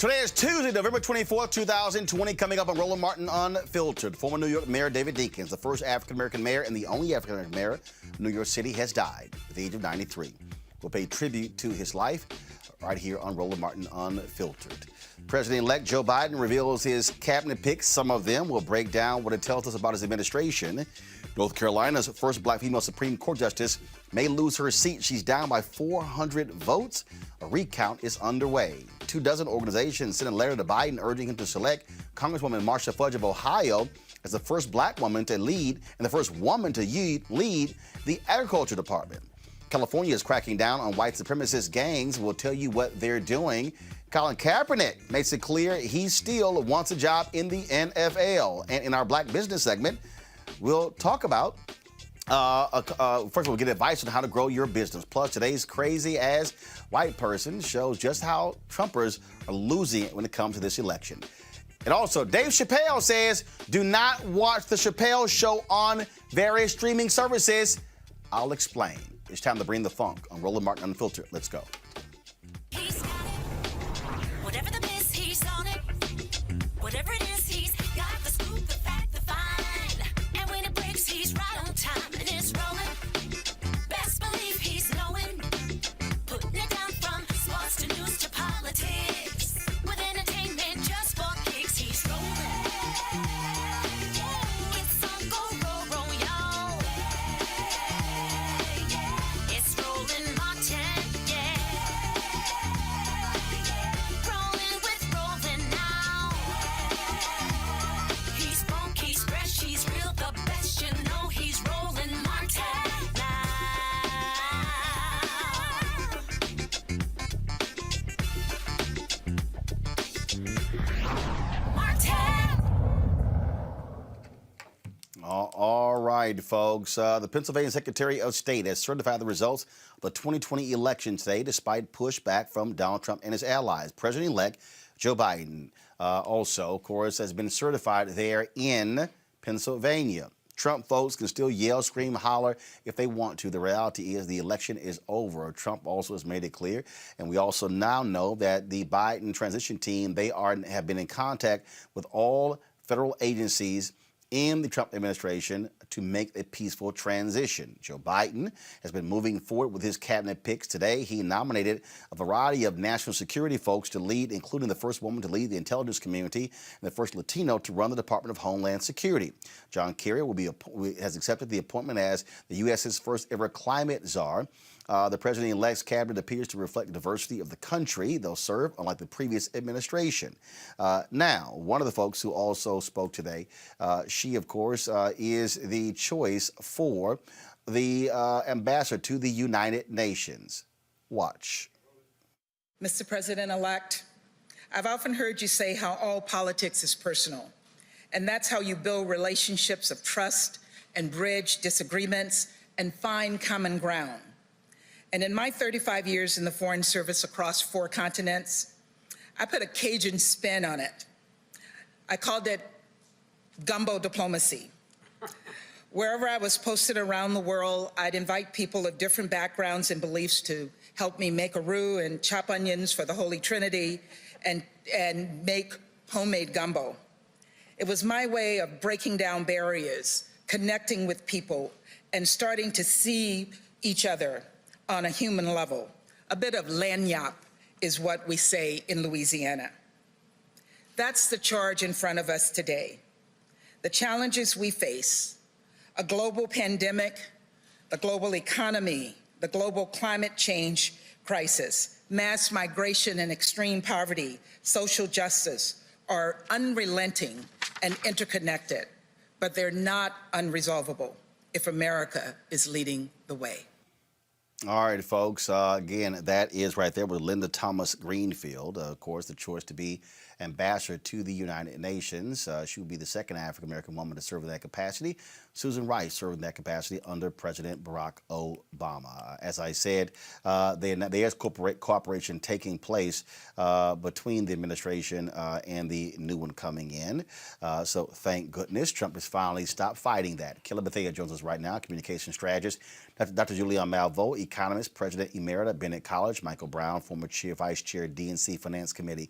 Today is Tuesday, November 24th, 2020. Coming up on Roland Martin Unfiltered, former New York Mayor David Dinkins, the first African-American mayor and the only African-American mayor of New York City, has died at the age of 93. We'll pay tribute to his life right here on Roland Martin Unfiltered. President-elect Joe Biden reveals his cabinet picks. Some of them will break down what it tells us about his administration. North Carolina's first black female Supreme Court justice may lose her seat. She's down by 400 votes. A recount is underway. 24 organizations sent a letter to Biden urging him to select Congresswoman Marsha Fudge of Ohio as the first black woman to lead and the first woman to lead the Agriculture Department. California is cracking down on white supremacist gangs. We'll tell you what they're doing. Colin Kaepernick makes it clear he still wants a job in the NFL. And in our Black Business segment, we'll talk about, first we'll get advice on how to grow your business. Plus, today's crazy-ass white person shows just how Trumpers are losing it when it comes to this election. And also, Dave Chappelle says, do not watch the Chappelle Show on various streaming services. I'll explain. It's time to bring the funk on Roland Martin Unfiltered. Let's go. He's got it. Whatever the miss, he's on it. Whatever it is, he's got the scoop, the fact, the fine. And when it breaks, he's right on time and it's rolling. Best believe he's knowing. Putting it down from sports to news to politics. With entertainment just for kicks, he's rolling. It's on go, roll, y'all. It's Roland Martin, yeah. Rolling with Roland now. He's funk, he's fresh, he's real, the best, you know he's Roland Martin now. Martin! All right, folks. The Pennsylvania Secretary of State has certified the results of the 2020 election today, despite pushback from Donald Trump and his allies. President-elect Joe Biden also, of course, has been certified there in Pennsylvania. Trump folks can still yell, scream, holler if they want to. The reality is the election is over. Trump also has made it clear. And we also now know that the Biden transition team, have been in contact with all federal agencies in the Trump administration to make a peaceful transition. Joe Biden has been moving forward with his cabinet picks today. He nominated a variety of national security folks to lead, including the first woman to lead the intelligence community and the first Latino to run the Department of Homeland Security. John Kerry has accepted the appointment as the U.S.'s first ever climate czar. The president-elect's cabinet appears to reflect the diversity of the country they'll serve, unlike the previous administration. Now, one of the folks who also spoke today, she, of course, is the choice for the ambassador to the United Nations. Watch. Mr. President-elect, I've often heard you say how all politics is personal, and that's how you build relationships of trust and bridge disagreements and find common ground. And in my 35 years in the Foreign Service across 4 continents, I put a Cajun spin on it. I called it gumbo diplomacy. Wherever I was posted around the world, I'd invite people of different backgrounds and beliefs to help me make a roux and chop onions for the Holy Trinity and make homemade gumbo. It was my way of breaking down barriers, connecting with people, and starting to see each other on a human level. A bit of lagniappe is what we say in Louisiana. That's the charge in front of us today. The challenges we face, a global pandemic, the global economy, the global climate change crisis, mass migration and extreme poverty, social justice, are unrelenting and interconnected, but they're not unresolvable if America is leading the way. All right, folks. Again, that is right there with Linda Thomas Greenfield, of course, the choice to be ambassador to the United Nations. She will be the second African-American woman to serve in that capacity. Susan Rice served in that capacity under President Barack Obama. As I said, there's cooperation taking place between the administration and the new one coming in. So thank goodness Trump has finally stopped fighting that. Killer Bethea joins us right now, communication strategist. Dr. Julian Malveaux, economist, president emerita, Bennett College. Michael Brown, former vice chair, DNC Finance Committee.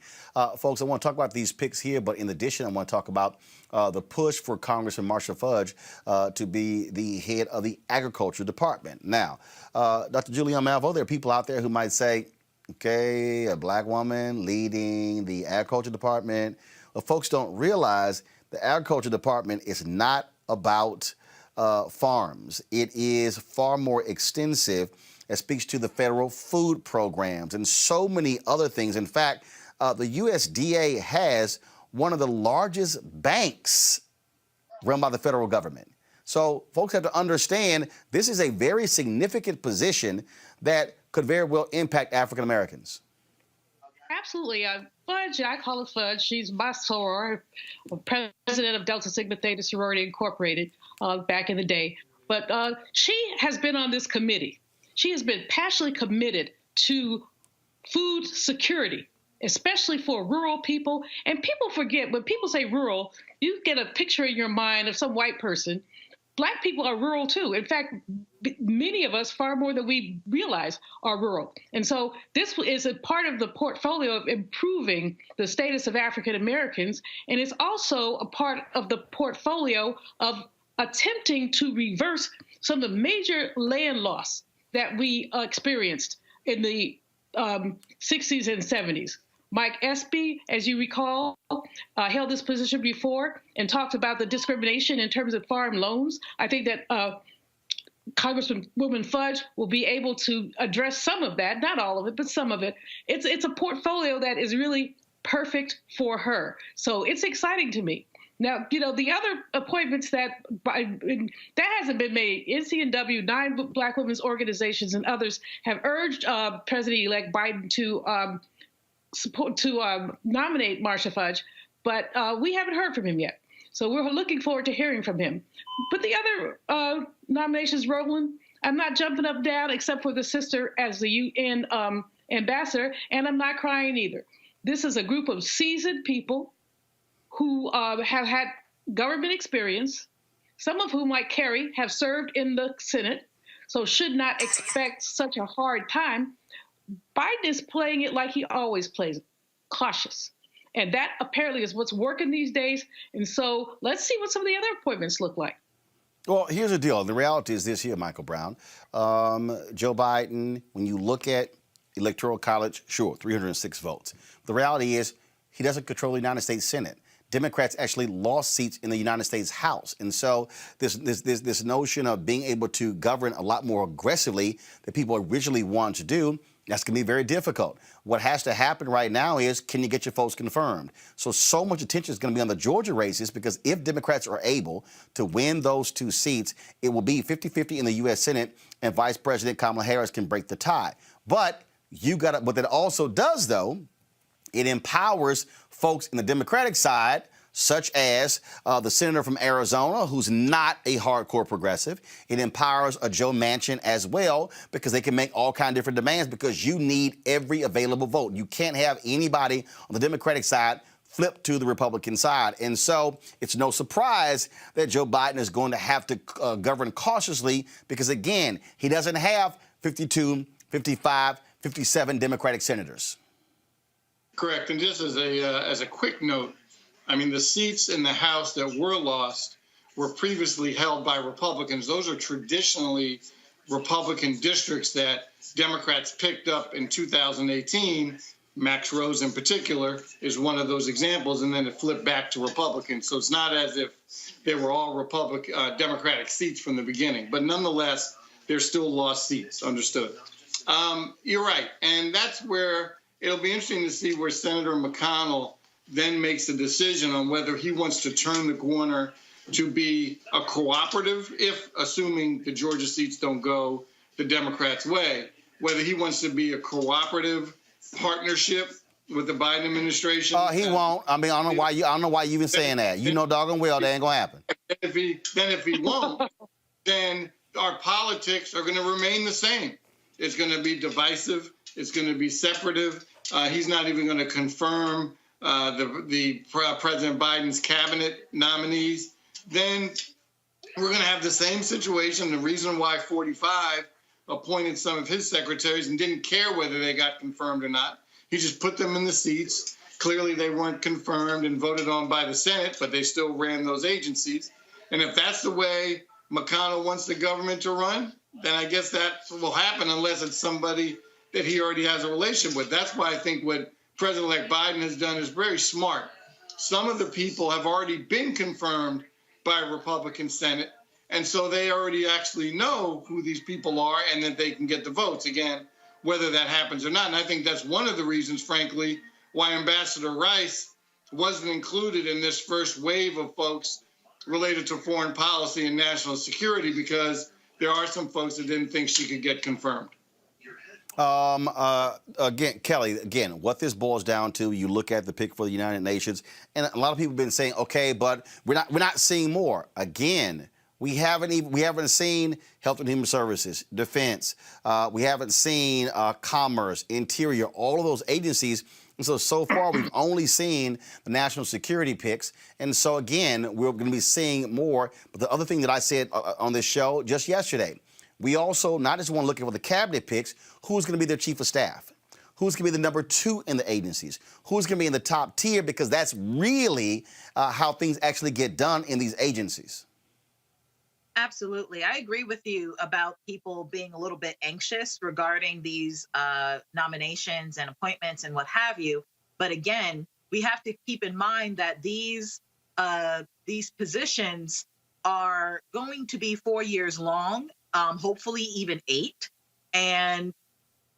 Folks, I want to talk about these picks here, but in addition, I want to talk about the push for Congressman Marcia Fudge to be the head of the Agriculture Department. Now, Dr. Julian Malveaux, there are people out there who might say, okay, a black woman leading the Agriculture Department. Well, folks don't realize the Agriculture Department is not about farms. It is far more extensive. It speaks to the federal food programs and so many other things. In fact, the USDA has one of the largest banks run by the federal government. So folks have to understand this is a very significant position that could very well impact African Americans. Absolutely. Fudge, I call her Fudge. She's my soror, president of Delta Sigma Theta Sorority Incorporated back in the day. But she has been on this committee. She has been passionately committed to food security, especially for rural people. And people forget, when people say rural, you get a picture in your mind of some white person. Black people are rural too. In fact, many of us, far more than we realize, are rural. And so this is a part of the portfolio of improving the status of African Americans. And it's also a part of the portfolio of attempting to reverse some of the major land loss that we experienced in the 60s and 70s. Mike Espy, as you recall, held this position before and talked about the discrimination in terms of farm loans. I think that Congresswoman Fudge will be able to address some of that, not all of it, but some of it. It's a portfolio that is really perfect for her. So it's exciting to me. Now, you know, the other appointments that hasn't been made, NCNW, 9 Black women's organizations and others have urged President-elect Biden to nominate Marcia Fudge, but we haven't heard from him yet. So we're looking forward to hearing from him. But the other nominations, Roland, I'm not jumping up and down except for the sister as the UN ambassador, and I'm not crying either. This is a group of seasoned people who have had government experience, some of whom, like Kerry, have served in the Senate, so should not expect such a hard time. Biden is playing it like he always plays, cautious. And that apparently is what's working these days. And so let's see what some of the other appointments look like. Well, here's the deal. The reality is this here, Michael Brown. Joe Biden, when you look at Electoral College, sure, 306 votes. The reality is he doesn't control the United States Senate. Democrats actually lost seats in the United States House. And so this notion of being able to govern a lot more aggressively than people originally wanted to do, that's going to be very difficult. What has to happen right now is, can you get your votes confirmed? So much attention is going to be on the Georgia races, because if Democrats are able to win those 2 seats, it will be 50-50 in the U.S. Senate, and Vice President Kamala Harris can break the tie. But what that also does, though, it empowers folks in the Democratic side, such as the senator from Arizona, who's not a hardcore progressive. It empowers a Joe Manchin as well, because they can make all kinds of different demands, because you need every available vote. You can't have anybody on the Democratic side flip to the Republican side. And so it's no surprise that Joe Biden is going to have to govern cautiously, because, again, he doesn't have 52, 55, 57 Democratic senators. Correct. And just as a quick note, I mean, the seats in the House that were lost were previously held by Republicans. Those are traditionally Republican districts that Democrats picked up in 2018. Max Rose in particular is one of those examples, and then it flipped back to Republicans. So it's not as if they were all Democratic seats from the beginning. But nonetheless, they're still lost seats. Understood. You're right. And that's where it'll be interesting to see where Senator McConnell then makes a decision on whether he wants to turn the corner to be a cooperative, if, assuming the Georgia seats don't go the Democrats' way, whether he wants to be a cooperative partnership with the Biden administration. He won't. I mean, I don't know why you even saying that. You know doggone well that ain't gonna happen. If he won't, then our politics are going to remain the same. It's going to be divisive. It's going to be separative. He's not even going to confirm President Biden's cabinet nominees. Then we're going to have the same situation. The reason why 45 appointed some of his secretaries and didn't care whether they got confirmed or not. He just put them in the seats. Clearly, they weren't confirmed and voted on by the Senate, but they still ran those agencies. And if that's the way McConnell wants the government to run, then I guess that will happen unless it's somebody that he already has a relationship with. That's why I think what President-elect Biden has done is very smart. Some of the people have already been confirmed by a Republican Senate, and so they already actually know who these people are and that they can get the votes, again, whether that happens or not. And I think that's one of the reasons, frankly, why Ambassador Rice wasn't included in this first wave of folks related to foreign policy and national security, because there are some folks that didn't think she could get confirmed. Again, Kelly, what this boils down to, you look at the pick for the United Nations, and a lot of people have been saying, okay, but we're not seeing more. Again, we haven't seen Health and Human Services, Defense, we haven't seen Commerce, Interior, all of those agencies. And so far, we've only seen the national security picks. And so, again, we're going to be seeing more. But the other thing that I said on this show just yesterday, we also not just want to look at the cabinet picks, who's going to be their chief of staff, who's going to be the number 2 in the agencies, who's going to be in the top tier, because that's really how things actually get done in these agencies. Absolutely. I agree with you about people being a little bit anxious regarding these nominations and appointments and what have you. But again, we have to keep in mind that these positions are going to be 4 years long, hopefully even 8. And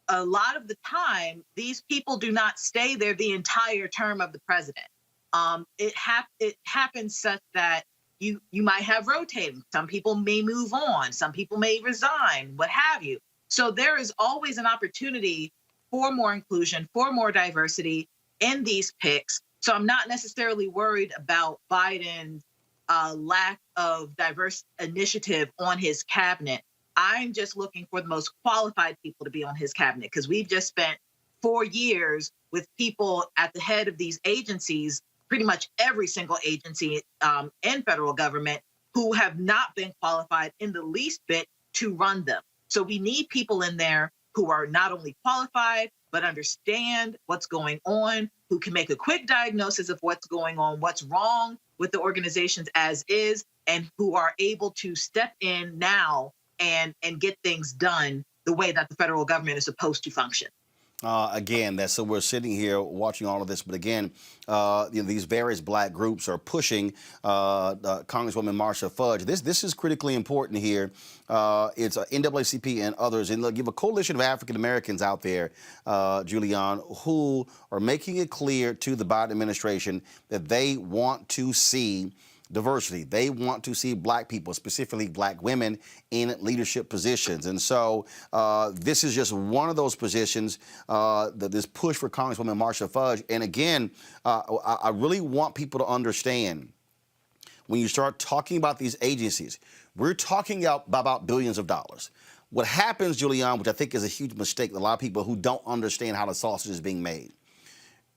a lot of the time, these people do not stay there the entire term of the president. It happens such that you might have rotating. Some people may move on. Some people may resign, what have you. So there is always an opportunity for more inclusion, for more diversity in these picks. So I'm not necessarily worried about Biden's lack of diverse initiative on his cabinet. I'm just looking for the most qualified people to be on his cabinet, because we've just spent 4 years with people at the head of these agencies, pretty much every single agency in federal government, who have not been qualified in the least bit to run them. So we need people in there who are not only qualified, but understand what's going on, who can make a quick diagnosis of what's going on, what's wrong with the organizations as is, and who are able to step in now and get things done the way that the federal government is supposed to function. So we're sitting here watching all of this, but again, these various black groups are pushing Congresswoman Marcia Fudge. This is critically important here. It's NAACP and others, and they'll give a coalition of African Americans out there, Julian, who are making it clear to the Biden administration that they want to see diversity. They want to see black people, specifically black women, in leadership positions. And so this is just one of those positions, this push for Congresswoman Marcia Fudge. And again, I really want people to understand, when you start talking about these agencies, we're talking about billions of dollars. What happens, Julian, which I think is a huge mistake, a lot of people who don't understand how the sausage is being made.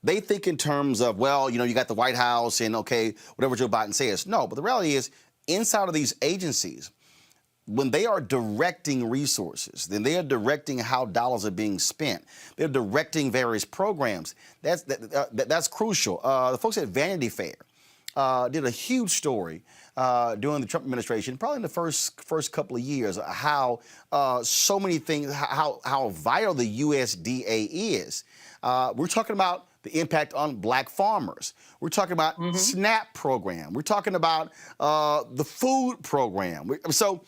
They think in terms of, well, you got the White House and, okay, whatever Joe Biden says. No, but the reality is, inside of these agencies, when they are directing resources, then they are directing how dollars are being spent. They're directing various programs. That's crucial. The folks at Vanity Fair did a huge story during the Trump administration, probably in the first couple of years, how so many things, how vital the USDA is. We're talking about the impact on black farmers. We're talking about SNAP program. We're talking about the food program. So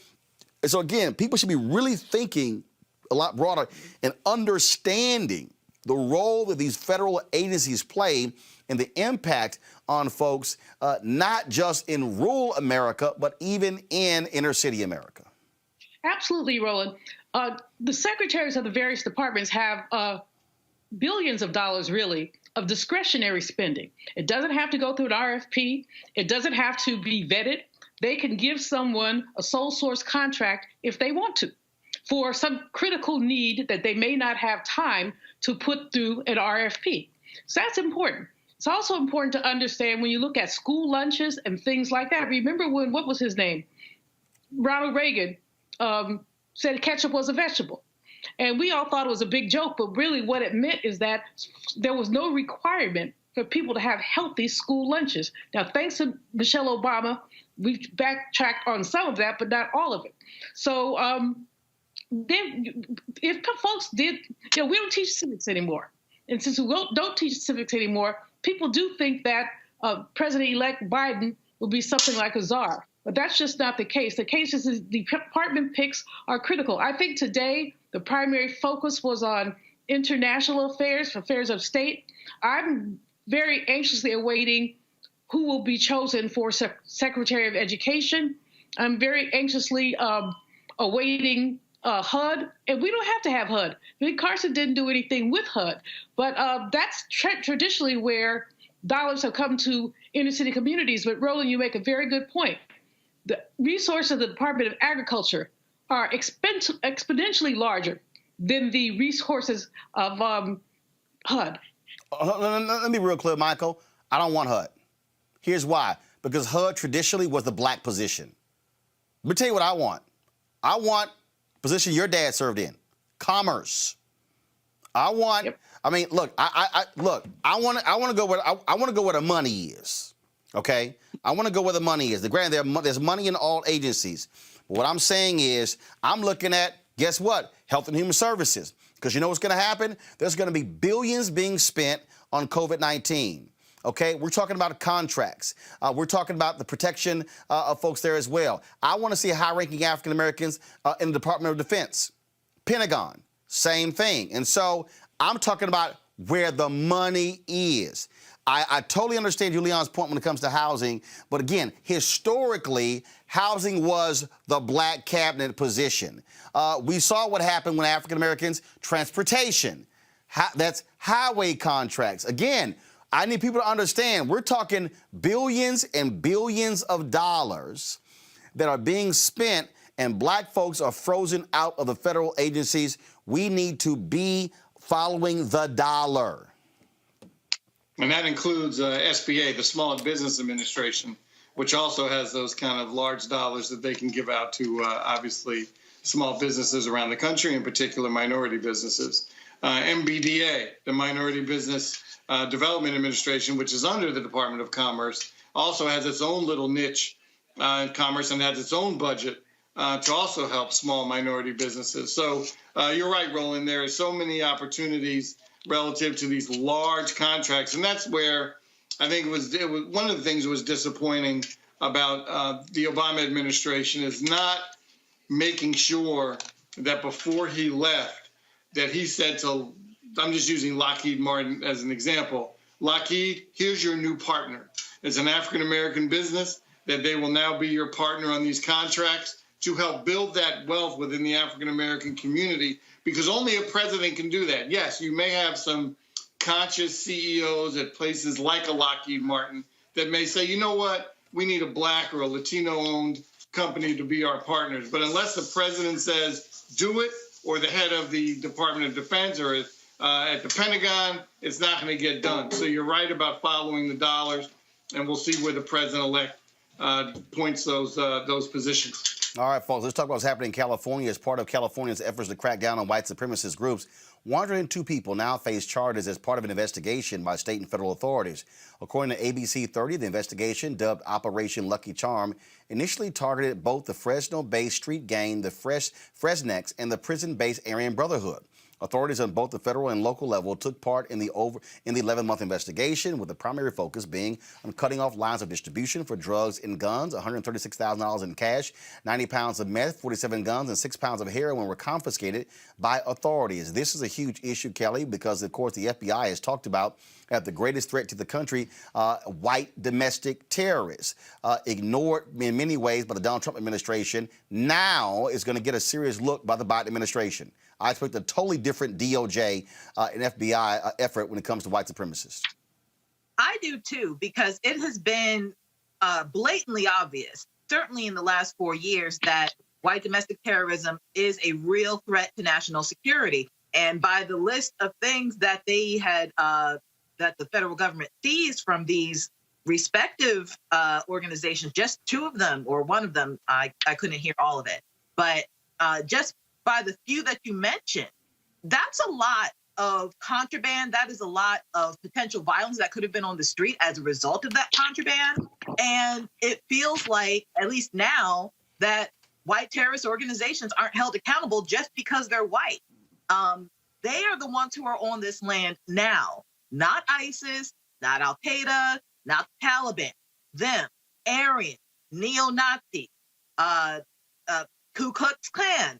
again, people should be really thinking a lot broader and understanding the role that these federal agencies play and the impact on folks, not just in rural America, but even in inner city America. Absolutely, Roland. The secretaries of the various departments have billions of dollars, really, of discretionary spending. It doesn't have to go through an RFP. It doesn't have to be vetted. They can give someone a sole source contract if they want to for some critical need that they may not have time to put through an RFP. So that's important. It's also important to understand when you look at school lunches and things like that. Remember when, what was his name? Ronald Reagan said ketchup was a vegetable. And we all thought it was a big joke, but really what it meant is that there was no requirement for people to have healthy school lunches. Now, thanks to Michelle Obama, we've backtracked on some of that, but not all of it. So then if folks did, we don't teach civics anymore. And since we don't teach civics anymore, people do think that President-elect Biden will be something like a czar. But that's just not the case. The case is the department picks are critical. I think today the primary focus was on international affairs, affairs of state. I'm very anxiously awaiting who will be chosen for Secretary of Education. I'm very anxiously awaiting HUD, and we don't have to have HUD. I mean, Carson didn't do anything with HUD, but that's traditionally where dollars have come to inner city communities. But Roland, you make a very good point. The resources of the Department of Agriculture are exponentially larger than the resources of HUD. Let me be real clear, Michael. I don't want HUD. Here's why. Because HUD traditionally was the black position. Let me tell you what I want. I want the position your dad served in, commerce. I want. Yep. I mean, look. I want to go where I want to go where the money is. Okay, I want to go where the money is. Granted, there's money in all agencies. But what I'm saying is, I'm looking at, guess what? Health and Human Services. Because you know what's going to happen? There's going to be billions being spent on COVID-19. Okay, we're talking about contracts. We're talking about the protection of folks there as well. I want to see high-ranking African Americans in the Department of Defense, Pentagon, same thing. And so I'm talking about where the money is. I totally understand Julian's point when it comes to housing, but again, historically, housing was the black cabinet position. We saw what happened when African Americans, transportation, that's highway contracts. Again, I need people to understand, we're talking billions and billions of dollars that are being spent, and black folks are frozen out of the federal agencies. We need to be following the dollar. And that includes SBA, the Small Business Administration, which also has those kind of large dollars that they can give out to, obviously, small businesses around the country, in particular minority businesses. MBDA, the Minority Business Development Administration, which is under the Department of Commerce, also has its own little niche in commerce and has its own budget to also help small minority businesses. So you're right, Roland, there are so many opportunities relative to these large contracts. And that's where I think it was one of the things that was disappointing about the Obama administration is not making sure that before he left, that he said to, I'm just using Lockheed Martin as an example, Lockheed, here's your new partner. It's an African-American business that they will now be your partner on these contracts to help build that wealth within the African-American community, because only a president can do that. Yes, you may have some conscious CEOs at places like a Lockheed Martin that may say, you know what, we need a black or a Latino-owned company to be our partners. But unless the president says, do it, or the head of the Department of Defense or at the Pentagon, it's not going to get done. So you're right about following the dollars, and we'll see where the president-elect points those positions. All right, folks, let's talk about what's happening in California. As part of California's efforts to crack down on white supremacist groups, 102 people now face charges as part of an investigation by state and federal authorities. According to ABC 30, the investigation, dubbed Operation Lucky Charm, initially targeted both the Fresno-based street gang, the Fresnex, and the prison-based Aryan Brotherhood. Authorities on both the federal and local level took part in the 11-month investigation, with the primary focus being on cutting off lines of distribution for drugs and guns. $136,000 in cash, 90 pounds of meth, 47 guns, and 6 pounds of heroin were confiscated by authorities. This is a huge issue, Kelly, because, of course, the FBI has talked about as the greatest threat to the country, white domestic terrorists, ignored in many ways by the Donald Trump administration. Now is going to get a serious look by the Biden administration. I expect a totally different different DOJ and FBI effort when it comes to white supremacists. I do too, because it has been blatantly obvious, certainly in the last 4 years, that white domestic terrorism is a real threat to national security. And by the list of things that they had, that the federal government seized from these respective organizations, just two of them or one of them, I couldn't hear all of it. But just by the few that you mentioned, that's a lot of contraband. That is a lot of potential violence that could have been on the street as a result of that contraband. And it feels like, at least now, that white terrorist organizations aren't held accountable just because they're white. They are the ones who are on this land now, not ISIS, not Al-Qaeda, not the Taliban, them, Aryan, neo-Nazi, Ku Klux Klan,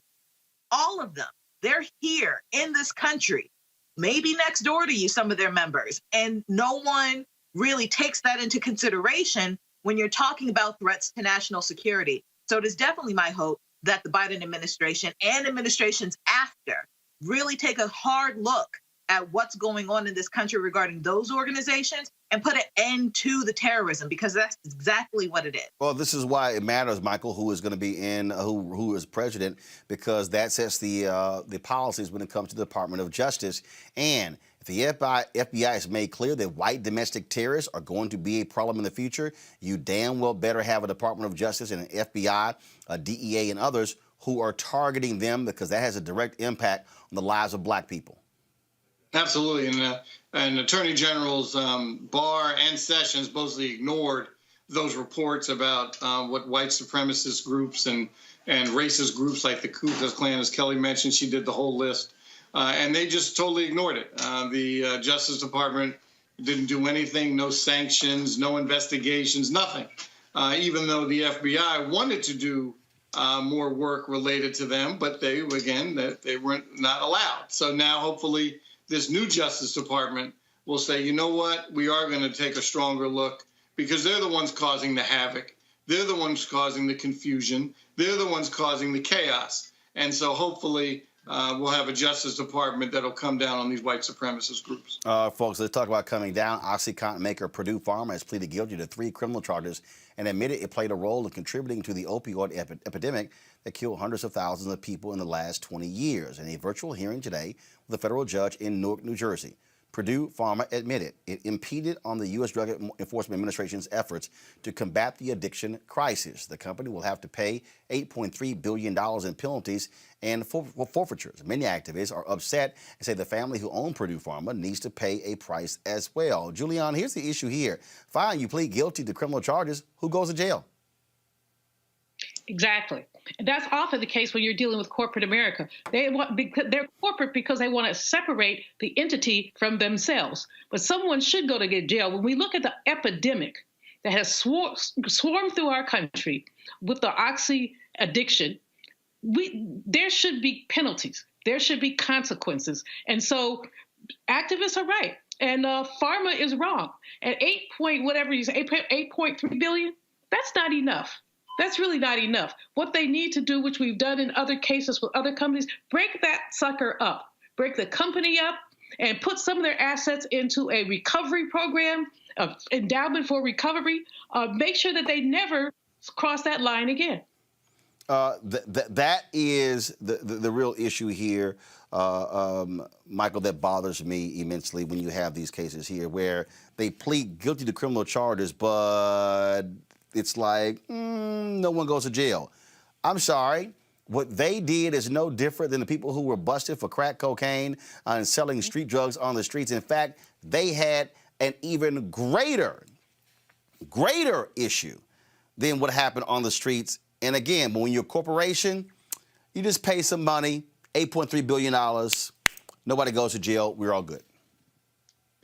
all of them. They're here in this country, maybe next door to you, some of their members. And no one really takes that into consideration when you're talking about threats to national security. So it is definitely my hope that the Biden administration and administrations after really take a hard look at what's going on in this country regarding those organizations and put an end to the terrorism, because that's exactly what it is. Well, this is why it matters, Michael, who is going to be in, who is president, because that sets the policies when it comes to the Department of Justice. And if the FBI has made clear that white domestic terrorists are going to be a problem in the future, you damn well better have a Department of Justice and an FBI, a DEA, and others who are targeting them, because that has a direct impact on the lives of black people. Absolutely, and Attorney Generals Barr and Sessions mostly ignored those reports about what white supremacist groups and racist groups like the Ku Klux Klan, as Kelly mentioned, she did the whole list, and they just totally ignored it. The Justice Department didn't do anything, no sanctions, no investigations, nothing, even though the FBI wanted to do more work related to them, but they were not allowed. So now, hopefully, this new Justice Department will say, you know what, we are going to take a stronger look, because they're the ones causing the havoc. They're the ones causing the confusion. They're the ones causing the chaos. And so hopefully we'll have a Justice Department that'll come down on these white supremacist groups. Folks, let's talk about coming down. OxyContin maker Purdue Pharma has pleaded guilty to 3 criminal charges and admitted it played a role in contributing to the opioid epidemic that killed hundreds of thousands of people in the last 20 years. In a virtual hearing today with a federal judge in Newark, New Jersey, Purdue Pharma admitted it impeded on the U.S. Drug Enforcement Administration's efforts to combat the addiction crisis. The company will have to pay $8.3 billion in penalties and forfeitures. Many activists are upset and say the family who owned Purdue Pharma needs to pay a price as well. Julian, here's the issue here. Fine, you plead guilty to criminal charges. Who goes to jail? Exactly. And that's often the case when you're dealing with corporate America. They're corporate because they want to separate the entity from themselves. But someone should go to jail. When we look at the epidemic that has swarmed through our country with the oxy addiction, there should be penalties. There should be consequences. And so activists are right. And Pharma is wrong. At 8.3 billion, that's not enough. That's really not enough. What they need to do, which we've done in other cases with other companies, break that sucker up, break the company up, and put some of their assets into a recovery program, endowment for recovery. Make sure that they never cross that line again. That is the real issue here, Michael, that bothers me immensely when you have these cases here where they plead guilty to criminal charges, but it's like, no one goes to jail. I'm sorry. What they did is no different than the people who were busted for crack cocaine and selling street drugs on the streets. In fact, they had an even greater issue than what happened on the streets. And again, when you're a corporation, you just pay some money, $8.3 billion. Nobody goes to jail. We're all good.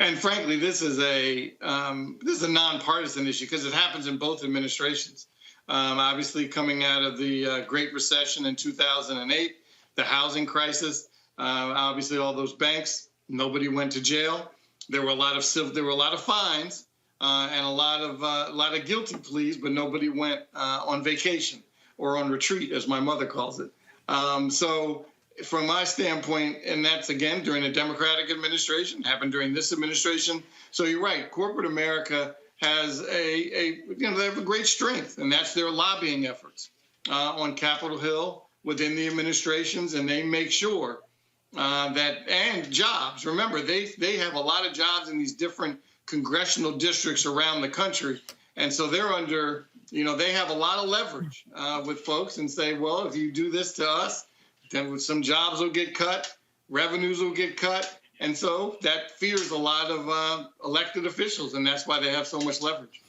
And frankly, this is a nonpartisan issue because it happens in both administrations. Obviously, coming out of the Great Recession in 2008, the housing crisis, obviously all those banks, nobody went to jail. There were a lot of fines and a lot of guilty pleas, but nobody went on vacation or on retreat, as my mother calls it. So from my standpoint, and that's again during a Democratic administration, happened during this administration. So you're right. Corporate America has they have a great strength, and that's their lobbying efforts on Capitol Hill within the administrations, and they make sure and jobs. Remember, they have a lot of jobs in these different congressional districts around the country, and so they're under. They have a lot of leverage with folks and say, well, if you do this to us, then some jobs will get cut, revenues will get cut. And so that fears a lot of elected officials, and that's why they have so much leverage.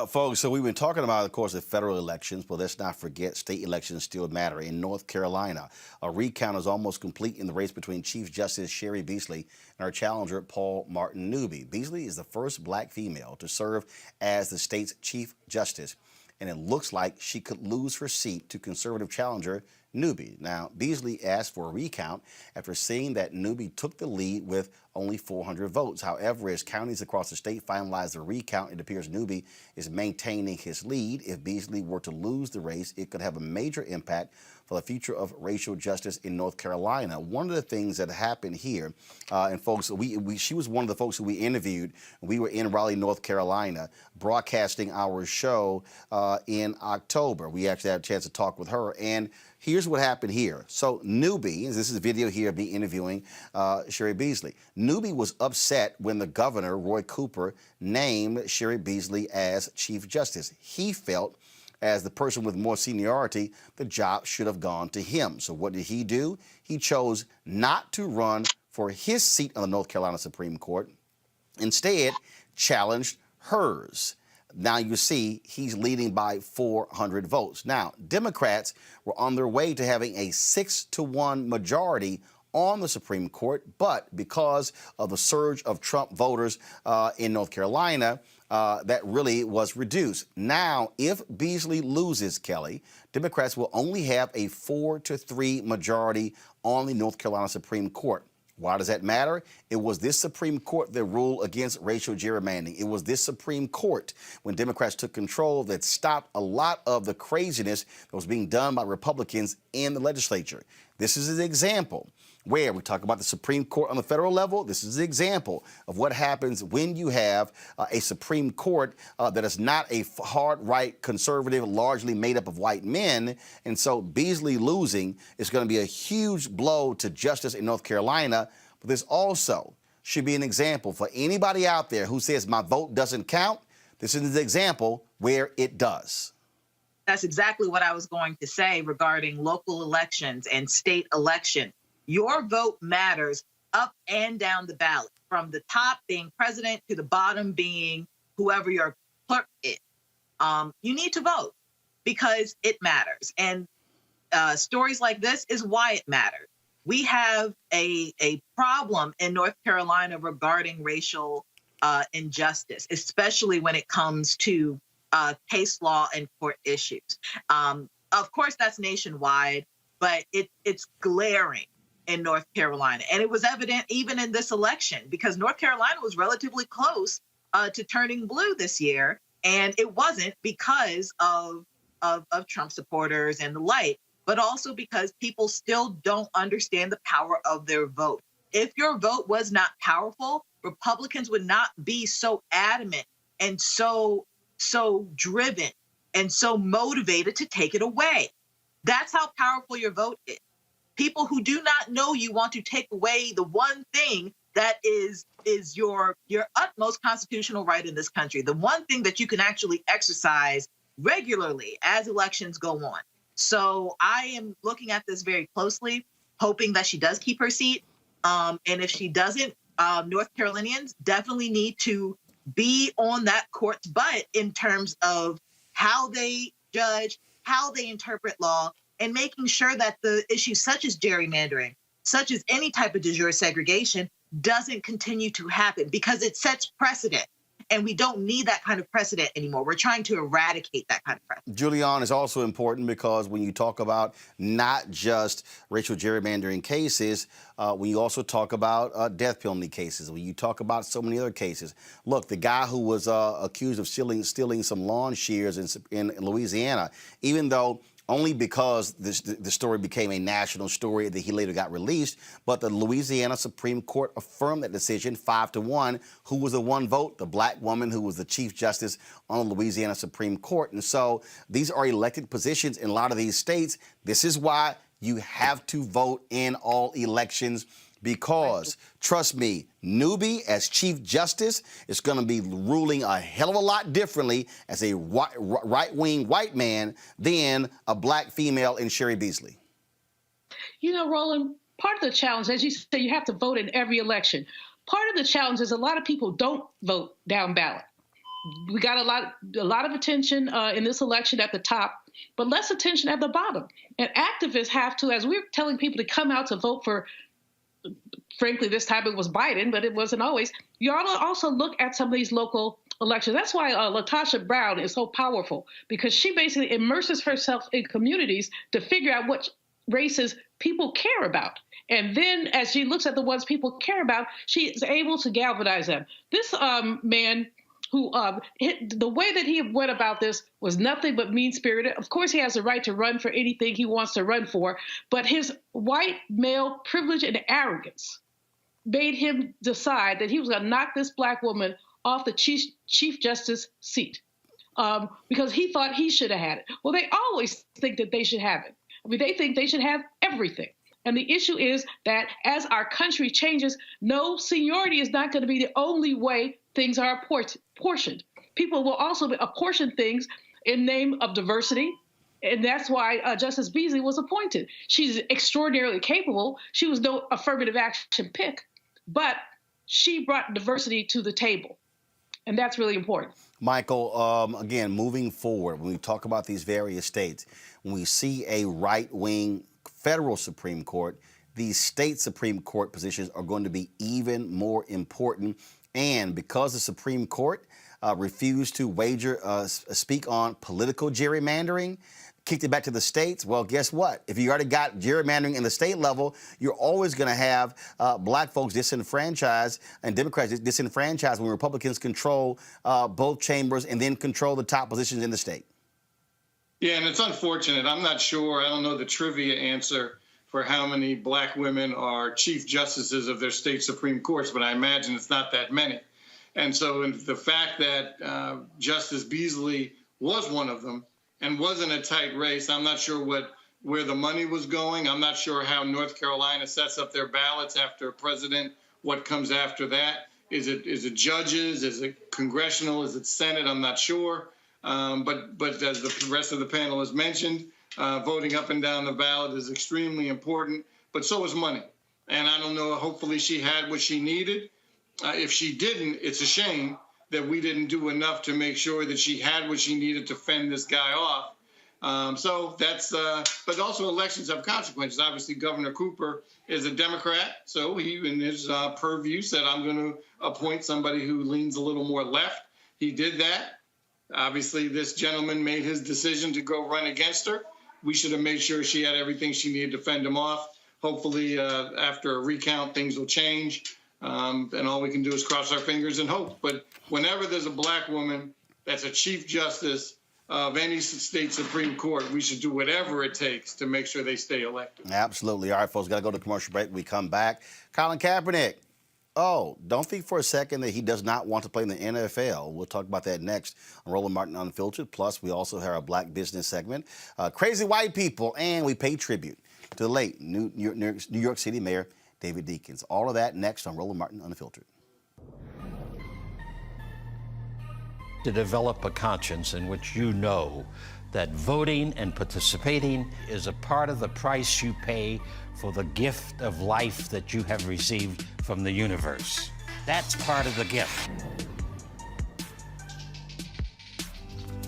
Folks, so we've been talking about, of course, the federal elections, but let's not forget state elections still matter. In North Carolina, a recount is almost complete in the race between Chief Justice Cheri Beasley and her challenger, Paul Martin Newby. Beasley is the first black female to serve as the state's Chief Justice, and it looks like she could lose her seat to conservative challenger Newby. Now, Beasley asked for a recount after seeing that Newby took the lead with only 400 votes. However, as counties across the state finalize the recount, it appears Newby is maintaining his lead. If Beasley were to lose the race, it could have a major impact for the future of racial justice in North Carolina. One of the things that happened here, and folks, she was one of the folks who we interviewed. We were in Raleigh, North Carolina, broadcasting our show in October. We actually had a chance to talk with her, and here's what happened here. So Newby, this is a video here of me interviewing Cheri Beasley. Newby was upset when the governor, Roy Cooper, named Cheri Beasley as Chief Justice. He felt, as the person with more seniority, the job should have gone to him. So what did he do? He chose not to run for his seat on the North Carolina Supreme Court. Instead, challenged hers. Now you see he's leading by 400 votes. Now, Democrats were on their way to having a 6-1 majority on the Supreme Court, but because of the surge of Trump voters in North Carolina, that really was reduced. Now, if Beasley loses, Kelly, Democrats will only have a 4-3 majority on the North Carolina Supreme Court. Why does that matter? It was this Supreme Court that ruled against racial gerrymandering. It was this Supreme Court, when Democrats took control, that stopped a lot of the craziness that was being done by Republicans in the legislature. This is an example where we talk about the Supreme Court on the federal level. This is an example of what happens when you have a Supreme Court that is not a hard right conservative, largely made up of white men. And so Beasley losing is going to be a huge blow to justice in North Carolina. But this also should be an example for anybody out there who says my vote doesn't count. This is an example where it does. That's exactly what I was going to say regarding local elections and state election. Your vote matters up and down the ballot, from the top being president to the bottom being whoever your clerk is. You need to vote because it matters. And stories like this is why it matters. We have a problem in North Carolina regarding racial injustice, especially when it comes to case law and court issues. Of course, that's nationwide, but it's glaring in North Carolina. And it was evident even in this election, because North Carolina was relatively close to turning blue this year. And it wasn't because of Trump supporters and the like, but also because people still don't understand the power of their vote. If your vote was not powerful, Republicans would not be so adamant and so driven and so motivated to take it away. That's how powerful your vote is. People who do not know you want to take away the one thing that is your utmost constitutional right in this country, the one thing that you can actually exercise regularly as elections go on. So I am looking at this very closely, hoping that she does keep her seat. And if she doesn't, North Carolinians definitely need to be on that court's butt in terms of how they judge, how they interpret law, and making sure that the issues such as gerrymandering, such as any type of de jure segregation, doesn't continue to happen, because it sets precedent. And we don't need that kind of precedent anymore. We're trying to eradicate that kind of precedent. Julian, is also important because when you talk about not just racial gerrymandering cases, when you also talk about death penalty cases, when you talk about so many other cases. Look, the guy who was accused of stealing some lawn shears in Louisiana, even though only because the story became a national story that he later got released. But the Louisiana Supreme Court affirmed that decision 5-1. Who was the one vote? The black woman who was the Chief Justice on the Louisiana Supreme Court. And so these are elected positions in a lot of these states. This is why you have to vote in all elections, because, trust me, Newby as Chief Justice is going to be ruling a hell of a lot differently as a right-wing white man than a black female in Sherry Beasley. You know, Roland, part of the challenge, as you say, you have to vote in every election. Part of the challenge is a lot of people don't vote down ballot. We got a lot of attention in this election at the top, but less attention at the bottom. And activists have to, as we're telling people to come out to vote for, frankly, this time it was Biden, but it wasn't always. You ought to also look at some of these local elections. That's why LaTosha Brown is so powerful, because she basically immerses herself in communities to figure out what races people care about. And then as she looks at the ones people care about, she is able to galvanize them. This man who the way that he went about this was nothing but mean-spirited. Of course, he has the right to run for anything he wants to run for, but his white male privilege and arrogance made him decide that he was going to knock this black woman off the Chief Justice seat because he thought he should have had it. Well, they always think that they should have it. I mean, they think they should have everything. And the issue is that as our country changes, no, seniority is not going to be the only way things are apportioned. People will also apportion things in name of diversity. And that's why Justice Beasley was appointed. She's extraordinarily capable. She was no affirmative action pick, but she brought diversity to the table. And that's really important. Michael, again, moving forward, when we talk about these various states, when we see a right-wing federal Supreme Court, these state Supreme Court positions are going to be even more important. And because the Supreme Court refused to speak on political gerrymandering, kicked it back to the states, well, guess what? If you already got gerrymandering in the state level, you're always going to have black folks disenfranchised and Democrats disenfranchised when Republicans control both chambers and then control the top positions in the state. Yeah, and it's unfortunate. I'm not sure. I don't know the trivia answer for how many black women are chief justices of their state Supreme Courts, but I imagine it's not that many. And so the fact that Justice Beasley was one of them and was in a tight race, I'm not sure where the money was going. I'm not sure how North Carolina sets up their ballots after a president, what comes after that. Is it judges? Is it congressional? Is it Senate? I'm not sure. But as the rest of the panel has mentioned, voting up and down the ballot is extremely important, but so is money. And I don't know, hopefully she had what she needed. If she didn't, it's a shame that we didn't do enough to make sure that she had what she needed to fend this guy off. So that's, but also elections have consequences. Obviously, Governor Cooper is a Democrat, so he, in his purview, said, I'm going to appoint somebody who leans a little more left. He did that. Obviously, this gentleman made his decision to go run against her. We should have made sure she had everything she needed to fend him off. Hopefully, after a recount, things will change. And all we can do is cross our fingers and hope. But whenever there's a black woman that's a chief justice of any state Supreme Court, we should do whatever it takes to make sure they stay elected. Absolutely. All right, folks, got to go to commercial break. We come back. Colin Kaepernick. Oh, don't think for a second that he does not want to play in the NFL. We'll talk about that next on Roland Martin Unfiltered. Plus, we also have our Black Business segment, Crazy White People, and we pay tribute to the late New York City Mayor David Dinkins. All of that next on Roland Martin Unfiltered. To develop a conscience in which you know that voting and participating is a part of the price you pay for the gift of life that you have received from the universe. That's part of the gift.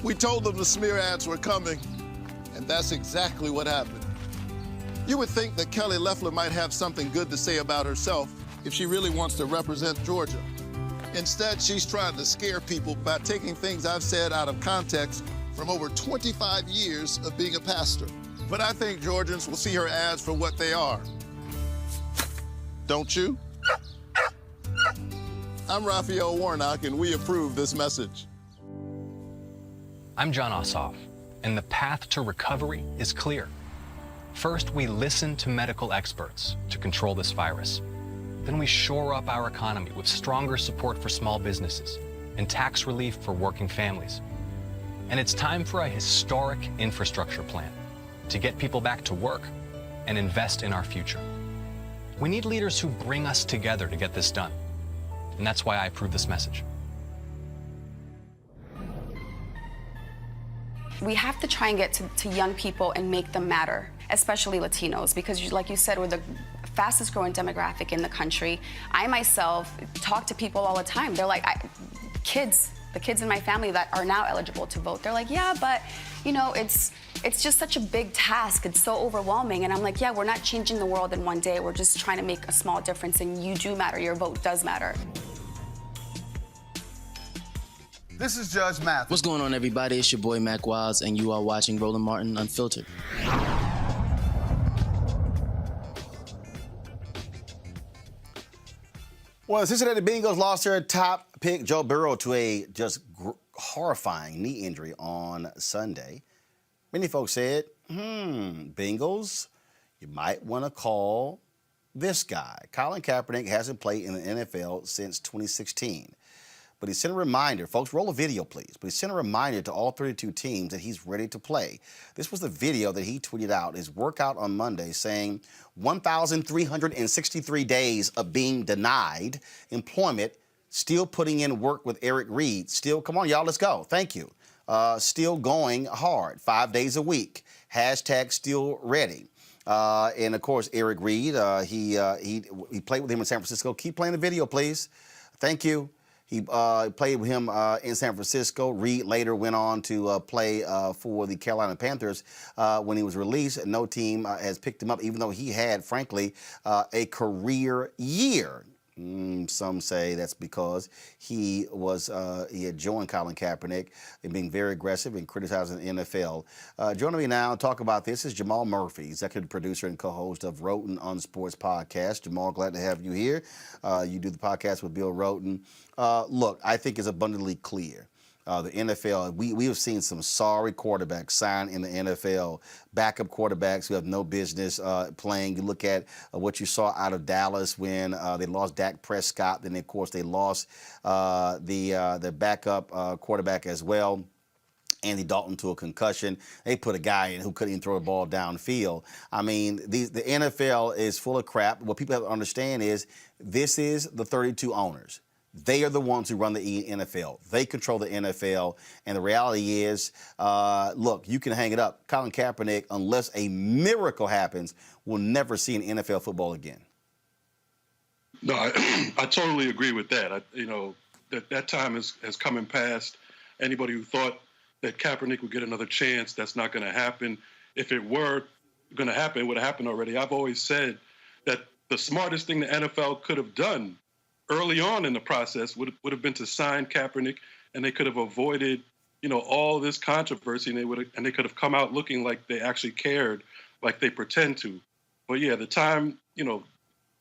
We told them the smear ads were coming, and that's exactly what happened. You would think that Kelly Loeffler might have something good to say about herself if she really wants to represent Georgia. Instead, she's trying to scare people by taking things I've said out of context from over 25 years of being a pastor. But I think Georgians will see her ads for what they are. Don't you? I'm Raphael Warnock, and we approve this message. I'm John Ossoff. and the path to recovery is clear. First, we listen to medical experts to control this virus. Then we shore up our economy with stronger support for small businesses and tax relief for working families. And it's time for a historic infrastructure plan to get people back to work and invest in our future. We need leaders who bring us together to get this done. And that's why I approve this message. We have to try and get to young people and make them matter, especially Latinos, because like you said, we're the fastest growing demographic in the country. I myself talk to people all the time. They're like, the kids in my family that are now eligible to vote, they're like, yeah, but you know, it's just such a big task. It's so overwhelming. And I'm like, yeah, we're not changing the world in one day. We're just trying to make a small difference, and you do matter. Your vote does matter. This is Judge Mathis. What's going on, everybody? It's your boy Mac Wiles, and you are watching Roland Martin Unfiltered. Well, the Cincinnati Bengals lost their top pick, Joe Burrow, to a just horrifying knee injury on Sunday. Many folks said, Bengals, you might want to call this guy. Colin Kaepernick hasn't played in the NFL since 2016. But he sent a reminder, folks, roll a video, please. But he sent a reminder to all 32 teams that he's ready to play. This was the video that he tweeted out, his workout on Monday, saying 1,363 days of being denied employment, still putting in work with Eric Reed. Still, come on, y'all, let's go. Thank you. Still going hard, 5 days a week. Hashtag still ready. And, of course, Eric Reed, he played with him in San Francisco. Keep playing the video, please. Thank you. He played with him in San Francisco. Reed later went on to play for the Carolina Panthers when he was released. No team has picked him up, even though he had, frankly, a career year. Some say that's because he had joined Colin Kaepernick in being very aggressive and criticizing the NFL. Joining me now to talk about this is Jamal Murphy, executive producer and co-host of Roten on Sports podcast. Jamal, glad to have you here. You do the podcast with Bill Roten. Look, I think it's abundantly clear. The NFL, we have seen some sorry quarterbacks sign in the NFL, backup quarterbacks who have no business playing. You look at what you saw out of Dallas when they lost Dak Prescott. Then, of course, they lost the backup quarterback as well, Andy Dalton, to a concussion. They put a guy in who couldn't even throw the ball downfield. I mean, the NFL is full of crap. What people have to understand is this is the 32 owners. They are the ones who run the NFL. They control the NFL. And the reality is, look, you can hang it up. Colin Kaepernick, unless a miracle happens, will never see an NFL football again. No, I totally agree with that. That time has come and passed. Anybody who thought that Kaepernick would get another chance, that's not going to happen. If it were going to happen, it would have happened already. I've always said that the smartest thing the NFL could have done early on in the process would have been to sign Kaepernick, and they could have avoided, all this controversy, and they could have come out looking like they actually cared, like they pretend to. But yeah, the time,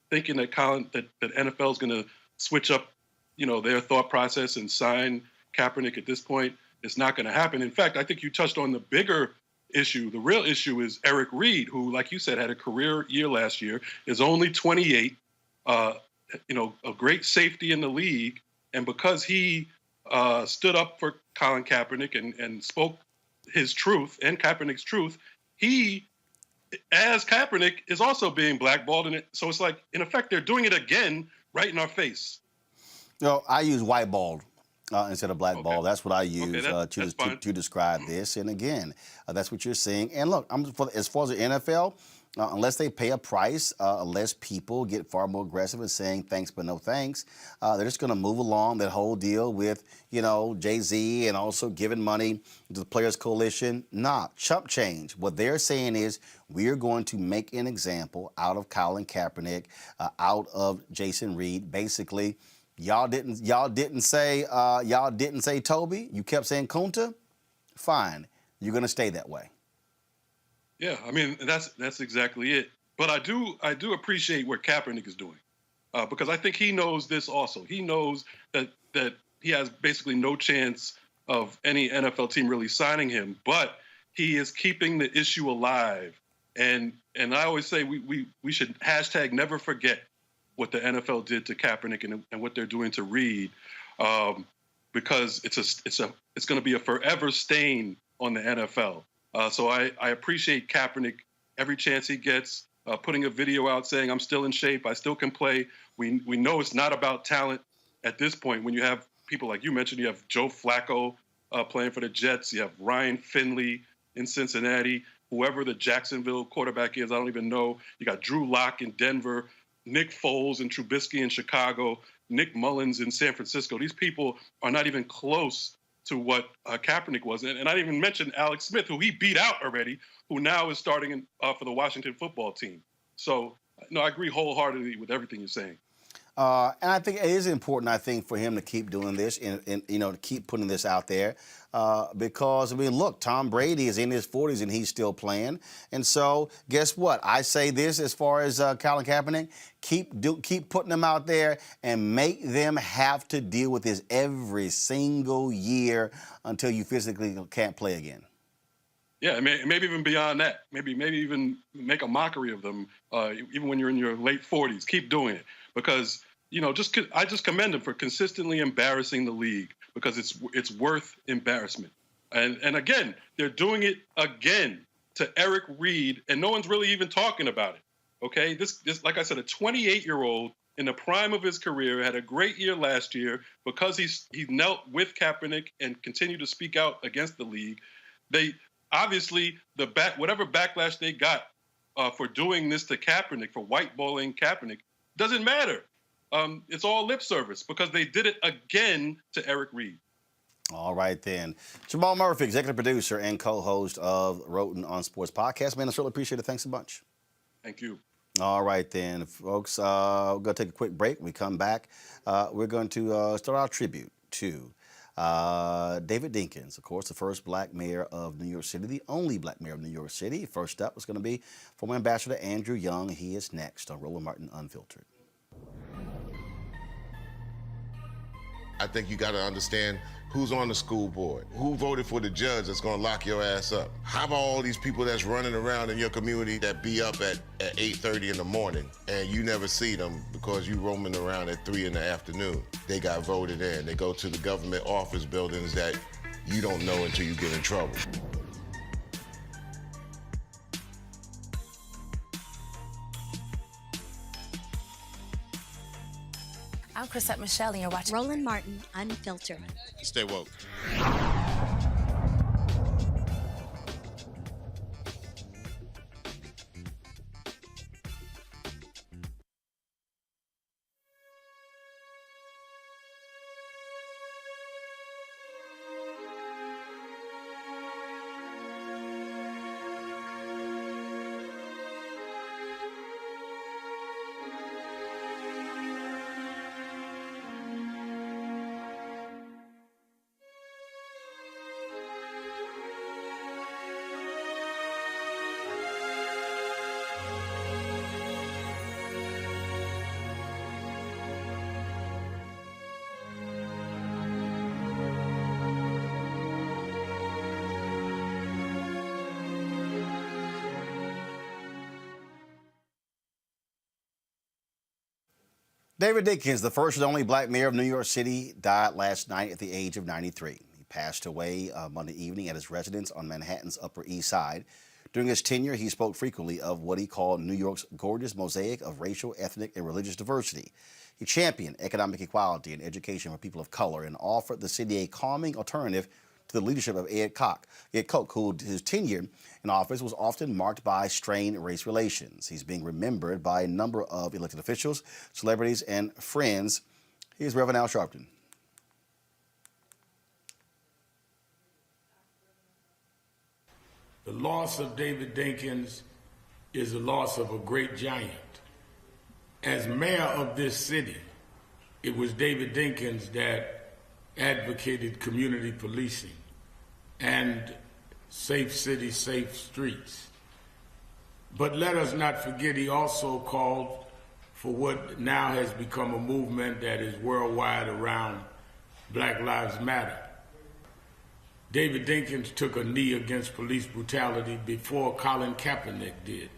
thinking that that NFL is going to switch up, their thought process and sign Kaepernick at this point, it's not going to happen. In fact, I think you touched on the bigger issue. The real issue is Eric Reed, who, like you said, had a career year last year, is only 28. A great safety in the league. And because he stood up for Colin Kaepernick and spoke his truth and Kaepernick's truth, he, as Kaepernick, is also being blackballed. So it's like, in effect, they're doing it again right in our face. I use whiteballed instead of blackball. Okay. That's what I use to describe this. And again, that's what you're seeing. And look, as far as the NFL, unless they pay a price, unless people get far more aggressive in saying thanks but no thanks, they're just going to move along that whole deal with, Jay-Z and also giving money to the Players Coalition. Nah, chump change. What they're saying is we're going to make an example out of Colin Kaepernick, out of Jason Reed. Basically, y'all didn't say Toby. You kept saying Kunta. Fine, you're going to stay that way. Yeah, I mean, that's exactly it. But I do appreciate what Kaepernick is doing because I think he knows this also. He knows that he has basically no chance of any NFL team really signing him, but he is keeping the issue alive. And I always say we should hashtag never forget what the NFL did to Kaepernick and what they're doing to Reed, because it's going to be a forever stain on the NFL. So I appreciate Kaepernick every chance he gets, putting a video out saying I'm still in shape, I still can play. We know it's not about talent at this point. When you have people like you mentioned, you have Joe Flacco playing for the Jets, you have Ryan Finley in Cincinnati, whoever the Jacksonville quarterback is, I don't even know. You got Drew Lock in Denver, Nick Foles and Trubisky in Chicago, Nick Mullins in San Francisco. These people are not even close to what Kaepernick was. And I didn't even mention Alex Smith, who he beat out already, who now is starting for the Washington football team. So, no, I agree wholeheartedly with everything you're saying. And I think it is important, I think, for him to keep doing this and to keep putting this out there because, I mean, look, Tom Brady is in his 40s and he's still playing. And so guess what? I say this as far as Colin Kaepernick, keep putting them out there and make them have to deal with this every single year until you physically can't play again. Yeah, maybe even beyond that. Maybe even make a mockery of them, even when you're in your late 40s. Keep doing it because, I just commend them for consistently embarrassing the league because it's worth embarrassment. And again, they're doing it again to Eric Reed, and no one's really even talking about it. Okay, this like I said, a 28-year-old in the prime of his career had a great year last year because he knelt with Kaepernick and continued to speak out against the league. They obviously whatever backlash they got for doing this to Kaepernick, for whiteballing Kaepernick, doesn't matter. It's all lip service because they did it again to Eric Reed. All right, then. Jamal Murphy, executive producer and co-host of Roten on Sports podcast. Man, I certainly appreciate it. Thanks so much. Thank you. All right, then, folks. We're going to take a quick break. When we come back, we're going to start our tribute to David Dinkins, of course, the first black mayor of New York City, the only black mayor of New York City. First up was going to be former Ambassador Andrew Young. He is next on Roland Martin Unfiltered. I think you got to understand who's on the school board, who voted for the judge that's going to lock your ass up. How about all these people that's running around in your community that be up at 8:30 in the morning and you never see them because you roaming around at 3 in the afternoon? They got voted in. They go to the government office buildings that you don't know until you get in trouble. I'm Chrisette Michelle, and you're watching Roland Martin Unfiltered. Stay woke. David Dinkins, the first and only black mayor of New York City, died last night at the age of 93. He passed away Monday evening at his residence on Manhattan's Upper East Side. During his tenure, he spoke frequently of what he called New York's gorgeous mosaic of racial, ethnic, and religious diversity. He championed economic equality and education for people of color and offered the city a calming alternative to the leadership of Ed Koch, whose tenure in office was often marked by strained race relations. He's being remembered by a number of elected officials, celebrities, and friends. Here's Reverend Al Sharpton. The loss of David Dinkins is the loss of a great giant. As mayor of this city, it was David Dinkins that advocated community policing and safe cities, safe streets. But let us not forget he also called for what now has become a movement that is worldwide around Black Lives Matter. David Dinkins took a knee against police brutality before Colin Kaepernick did.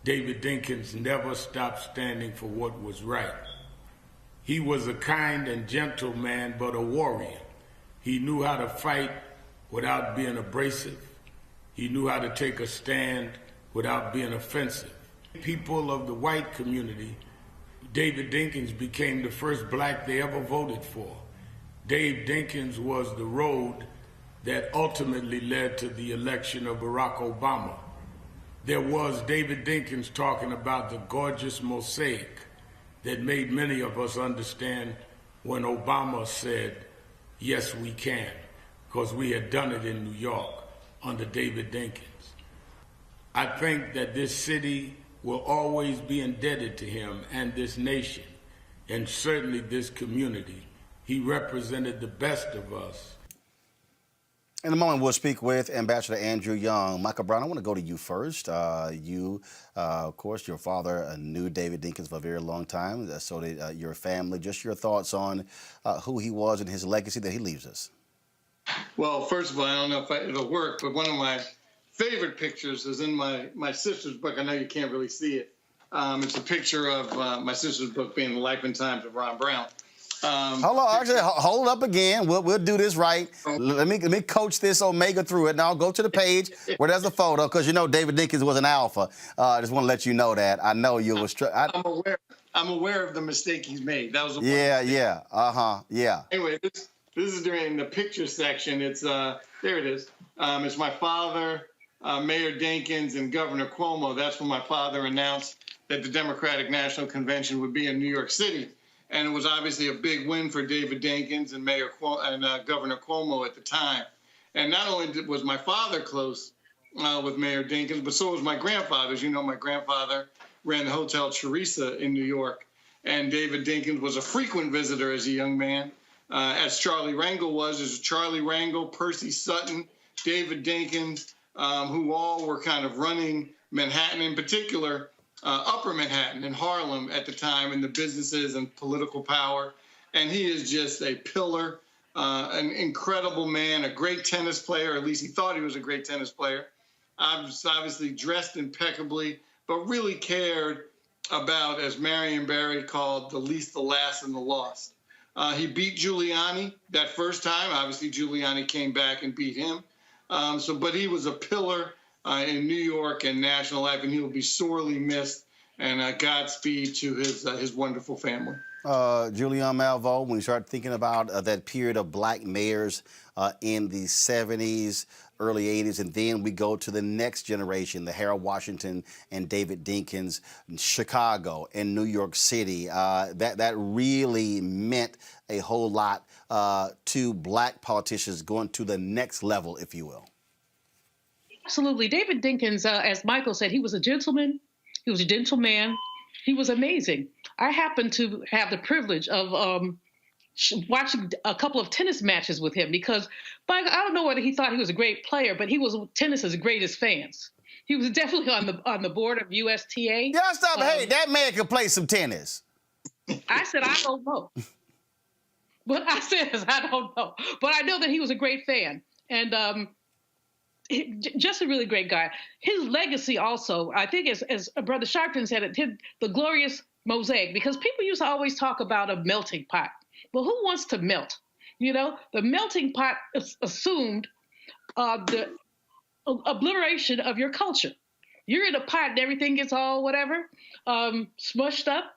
David Dinkins never stopped standing for what was right. He was a kind and gentle man, but a warrior. He knew how to fight without being abrasive. He knew how to take a stand without being offensive. People of the white community, David Dinkins became the first black they ever voted for. Dave Dinkins was the road that ultimately led to the election of Barack Obama. There was David Dinkins talking about the gorgeous mosaic that made many of us understand when Obama said, yes, we can, because we had done it in New York under David Dinkins. I think that this city will always be indebted to him and this nation, and certainly this community. He represented the best of us. In a moment, we'll speak with Ambassador Andrew Young. Michael Brown, I want to go to you first. Of course, your father knew David Dinkins for a very long time. So did your family. Just your thoughts on who he was and his legacy that he leaves us. Well, first of all, I don't know if it'll work, but one of my favorite pictures is in my sister's book. I know you can't really see it. It's a picture of my sister's book being The Life and Times of Ron Brown. Hold on, actually, hold up again. We'll do this right. Let me coach this Omega through it. Now go to the page where there's a photo, because you know David Dinkins was an alpha. I just want to let you know that. I know you was. I'm aware of the mistake he's made. That was a yeah. Anyway, this is during the picture section. It's there it is. It's my father, Mayor Dinkins, and Governor Cuomo. That's when my father announced that the Democratic National Convention would be in New York City. And it was obviously a big win for David Dinkins and Governor Cuomo at the time. And not only was my father close with Mayor Dinkins, but so was my grandfather. As you know, my grandfather ran the Hotel Teresa in New York. And David Dinkins was a frequent visitor as a young man, as Charlie Rangel was. There's Charlie Rangel, Percy Sutton, David Dinkins, who all were kind of running Manhattan, in particular, Upper Manhattan and Harlem at the time, in the businesses and political power. And he is just a pillar, an incredible man, a great tennis player. At least he thought he was a great tennis player. Obviously dressed impeccably, but really cared about, as Marion Barry called, the least, the last, and the lost. He beat Giuliani that first time. Obviously, Giuliani came back and beat him. But he was a pillar in New York and national life, and he will be sorely missed. And Godspeed to his wonderful family. Julian Malveaux, when you start thinking about that period of black mayors in the 70s, early 80s, and then we go to the next generation, the Harold Washington and David Dinkins, in Chicago and New York City, that really meant a whole lot to black politicians going to the next level, if you will. Absolutely. David Dinkins, as Michael said, he was a gentleman. He was a gentleman. He was amazing. I happened to have the privilege of watching a couple of tennis matches with him because, I don't know whether he thought he was a great player, but he was tennis's greatest fans. He was definitely on the board of USTA. Yeah, stop. Hey, that man can play some tennis. I said, I don't know. What I said is, I don't know. But I know that he was a great fan. And just a really great guy. His legacy also, I think, as Brother Sharpton said, the glorious mosaic, because people used to always talk about a melting pot. Well, who wants to melt? You know, the melting pot assumed the obliteration of your culture. You're in a pot and everything gets all whatever, smushed up.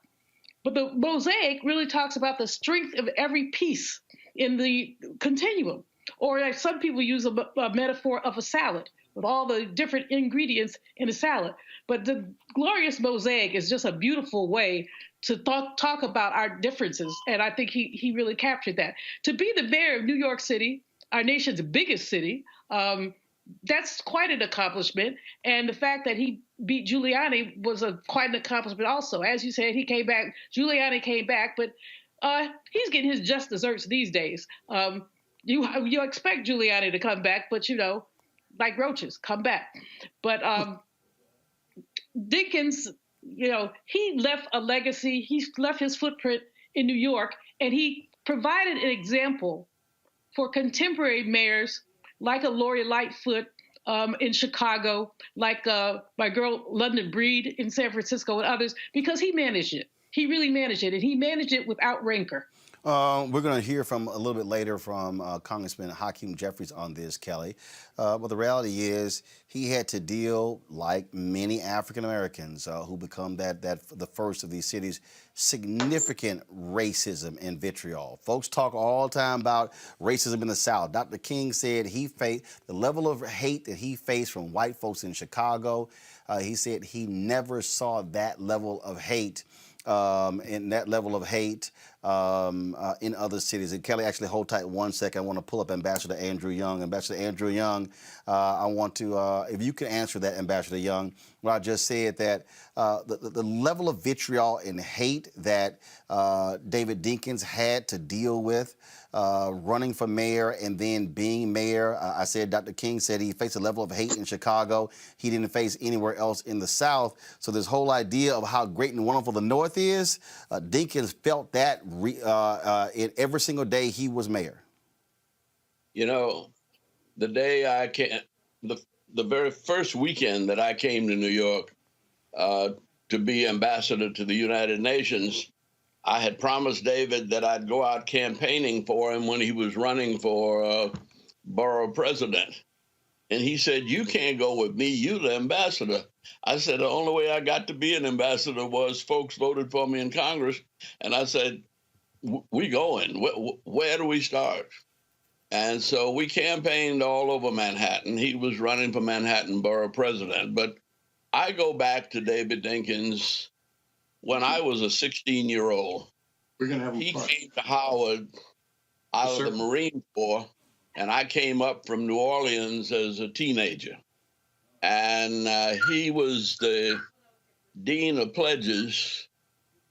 But the mosaic really talks about the strength of every piece in the continuum. Or like some people use a metaphor of a salad with all the different ingredients in a salad. But the glorious mosaic is just a beautiful way to talk about our differences. And I think he really captured that. To be the mayor of New York City, our nation's biggest city, that's quite an accomplishment. And the fact that he beat Giuliani was quite an accomplishment also. As you said, he came back. Giuliani came back, but he's getting his just desserts these days. You expect Giuliani to come back, but, you know, like roaches, come back. But Dinkins, you know, he left a legacy. He left his footprint in New York, and he provided an example for contemporary mayors like a Lori Lightfoot in Chicago, like my girl London Breed in San Francisco and others, because he managed it. He really managed it, and he managed it without rancor. We're going to hear from a little bit later from Congressman Hakeem Jeffries on this, Kelly. But the reality is he had to deal, like many African Americans who become the first of these cities, significant racism and vitriol. Folks talk all the time about racism in the South. Dr. King said he faced the level of hate that he faced from white folks in Chicago. He said he never saw that level of hate in other cities. And Kelly, actually hold tight 1 second. I want to pull up Ambassador Andrew Young. Ambassador Andrew Young, I want to, if you can answer that, Ambassador Young, what I just said, that the level of vitriol and hate that David Dinkins had to deal with running for mayor and then being mayor. I said Dr. King said he faced a level of hate in Chicago he didn't face anywhere else in the South. So this whole idea of how great and wonderful the North is, Dinkins felt that in every single day he was mayor. You know, the day I came, the very first weekend that I came to New York to be ambassador to the United Nations, I had promised David that I'd go out campaigning for him when he was running for borough president. And he said, "You can't go with me, you're the ambassador." I said, the only way I got to be an ambassador was folks voted for me in Congress. And I said, we going, where do we start? And so we campaigned all over Manhattan. He was running for Manhattan borough president. But I go back to David Dinkins when I was a 16-year-old. He came to Howard out of the Marine Corps, and I came up from New Orleans as a teenager. And he was the dean of pledges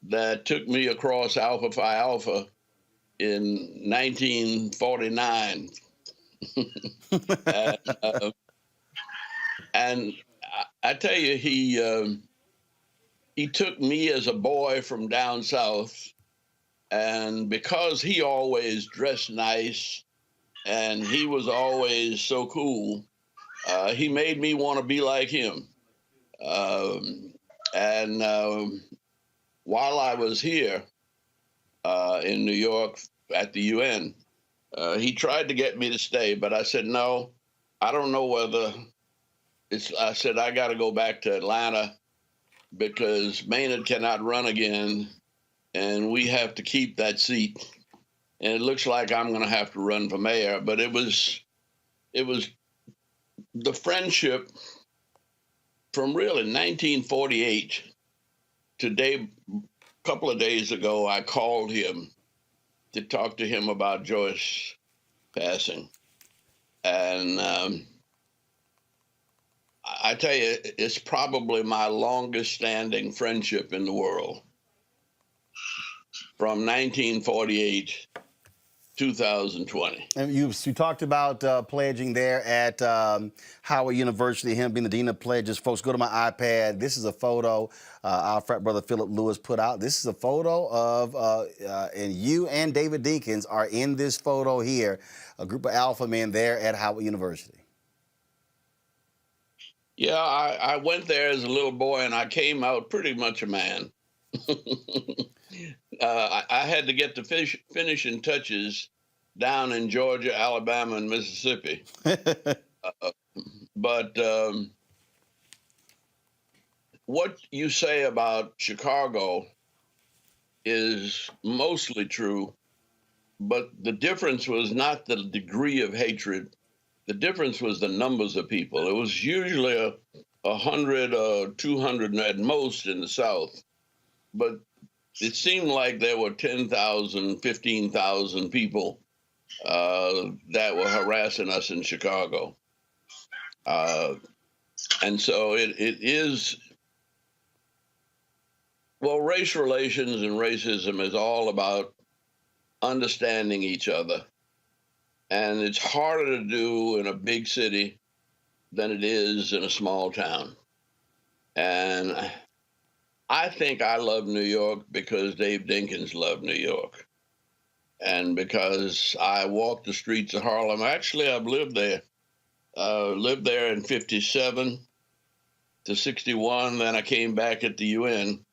that took me across Alpha Phi Alpha in 1949. and I tell you, he took me as a boy from down south, and because he always dressed nice and he was always so cool, he made me want to be like him. While I was here in New York at the UN, he tried to get me to stay, but I said, no, I don't know whether I said, I got to go back to Atlanta because Maynard cannot run again, and we have to keep that seat. And it looks like I'm going to have to run for mayor. But it was the friendship from really 1948 to a couple of days ago. I called him to talk to him about Joyce passing. And I tell you, it's probably my longest standing friendship in the world. From 1948, 2020. And you talked about pledging there at Howard University, him being the dean of pledges. Folks, go to my iPad. This is a photo our frat brother Philip Lewis put out. This is a photo of, and you and David Dinkins are in this photo here, a group of alpha men there at Howard University. Yeah, I went there as a little boy, and I came out pretty much a man. I had to get the finishing touches down in Georgia, Alabama, and Mississippi. But what you say about Chicago is mostly true, but the difference was not the degree of hatred. The difference was the numbers of people. It was usually 100 or 200 at most in the South, but it seemed like there were 10,000, 15,000 people that were harassing us in Chicago. And so it is, well, race relations and racism is all about understanding each other. And it's harder to do in a big city than it is in a small town. And I think I love New York because Dave Dinkins loved New York. And because I walk the streets of Harlem. Actually, I've lived there lived there in 57 to 61. Then I came back at the UN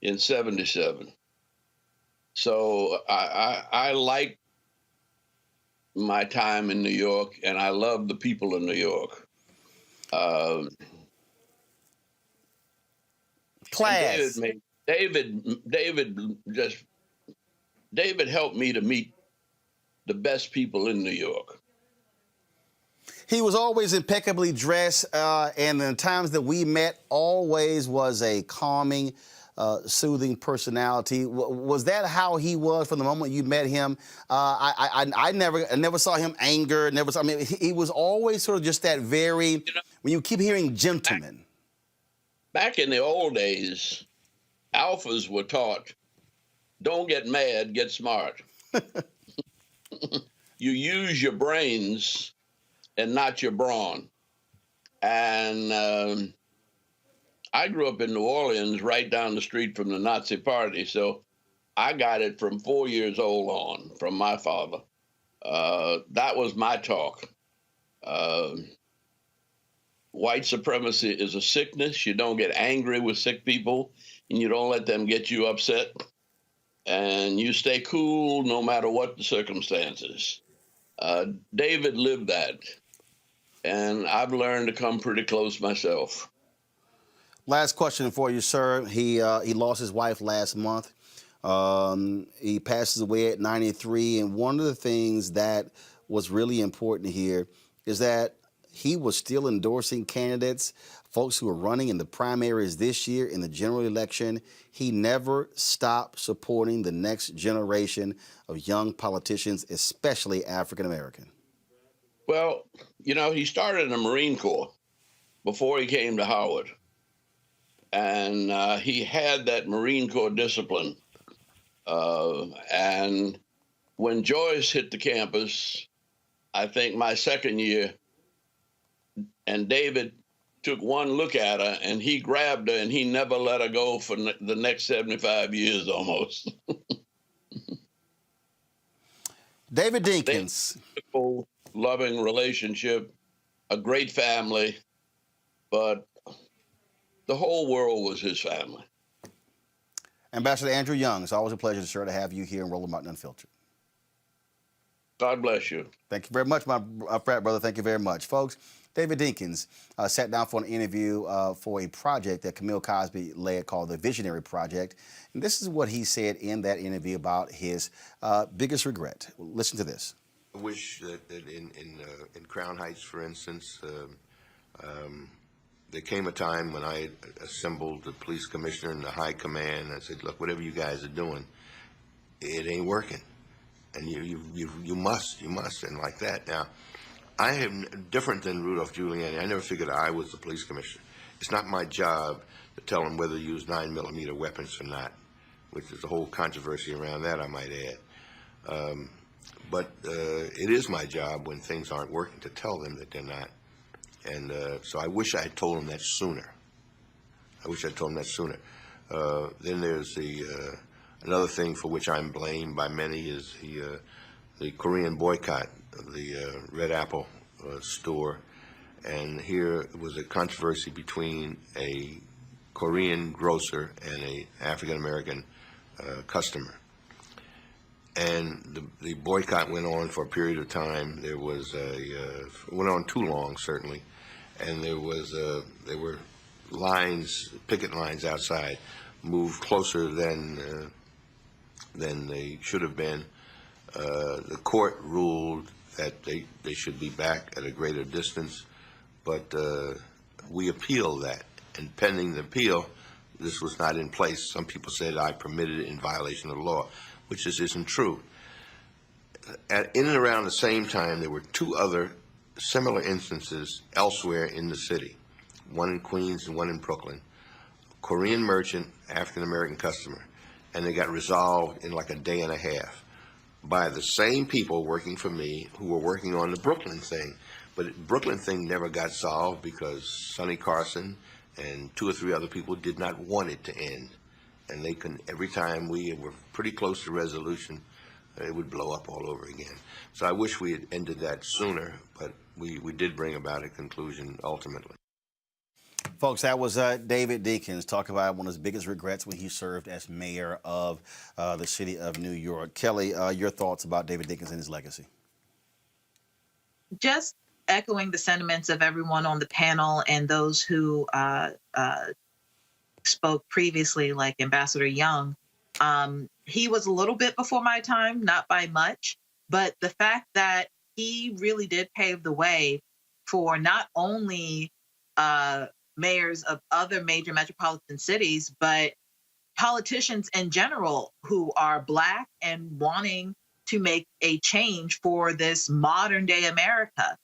in 77. So I like my time in New York, and I love the people in New York. Class. David helped me to meet the best people in New York. He was always impeccably dressed, and the times that we met always was a calming, soothing personality. Was that how he was from the moment you met him? I never saw him anger. I mean, he was always sort of just that very. When you keep hearing gentleman. Back in the old days, alphas were taught, don't get mad, get smart. You use your brains and not your brawn. And I grew up in New Orleans, right down the street from the Nazi Party, so I got it from 4 years old on, from my father. That was my talk. White supremacy is a sickness. You don't get angry with sick people, and you don't let them get you upset. And you stay cool no matter what the circumstances. David lived that, and I've learned to come pretty close myself. Last question for you, sir. He lost his wife last month. He passes away at 93, and one of the things that was really important here is that he was still endorsing candidates, folks who were running in the primaries this year in the general election. He never stopped supporting the next generation of young politicians, especially African American. Well, you know, he started in the Marine Corps before he came to Howard. And he had that Marine Corps discipline. And when Joyce hit the campus, I think my second year, and David took one look at her, and he grabbed her, and he never let her go for the next 75 years almost. David Dinkins. Beautiful, loving relationship, a great family, but the whole world was his family. Ambassador Andrew Young, it's always a pleasure, sir, to have you here in Roland Martin Unfiltered. God bless you. Thank you very much, my frat brother. Thank you very much. Folks, David Dinkins sat down for an interview for a project that Camille Cosby led called the Visionary Project. And this is what he said in that interview about his biggest regret. Listen to this. I wish that in Crown Heights, for instance, there came a time when I assembled the police commissioner and the high command. And I said, look, whatever you guys are doing, it ain't working. And you must, and like that. Now, I am different than Rudolph Giuliani. I never figured I was the police commissioner. It's not my job to tell them whether to use 9mm weapons or not, which is a whole controversy around that, I might add. But it is my job when things aren't working to tell them that they're not. And so I wish I had told them that sooner. Then there's another thing for which I'm blamed by many is the Korean boycott of the Red Apple store. And here was a controversy between a Korean grocer and a African-American customer. And the boycott went on for a period of time. There was went on too long, certainly. And there were lines, picket lines outside, moved closer than they should have been. The court ruled that they should be back at a greater distance, but we appealed that. And pending the appeal, this was not in place. Some people said I permitted it in violation of the law, which just isn't true. In and around the same time, there were two other similar instances elsewhere in the city, one in Queens and one in Brooklyn. Korean merchant, African-American customer, and they got resolved in like a day and a half by the same people working for me who were working on the Brooklyn thing. But the Brooklyn thing never got solved because Sonny Carson and 2 or 3 other people did not want it to end. And they couldn't, every time we were pretty close to resolution, it would blow up all over again. So I wish we had ended that sooner, but we did bring about a conclusion ultimately. Folks, that was David Dinkins talking about one of his biggest regrets when he served as mayor of the city of New York. Kelly, your thoughts about David Dinkins and his legacy? Just echoing the sentiments of everyone on the panel and those who spoke previously, like Ambassador Young. He was a little bit before my time, not by much, but the fact that he really did pave the way for not only mayors of other major metropolitan cities, but politicians in general who are Black and wanting to make a change for this modern day America.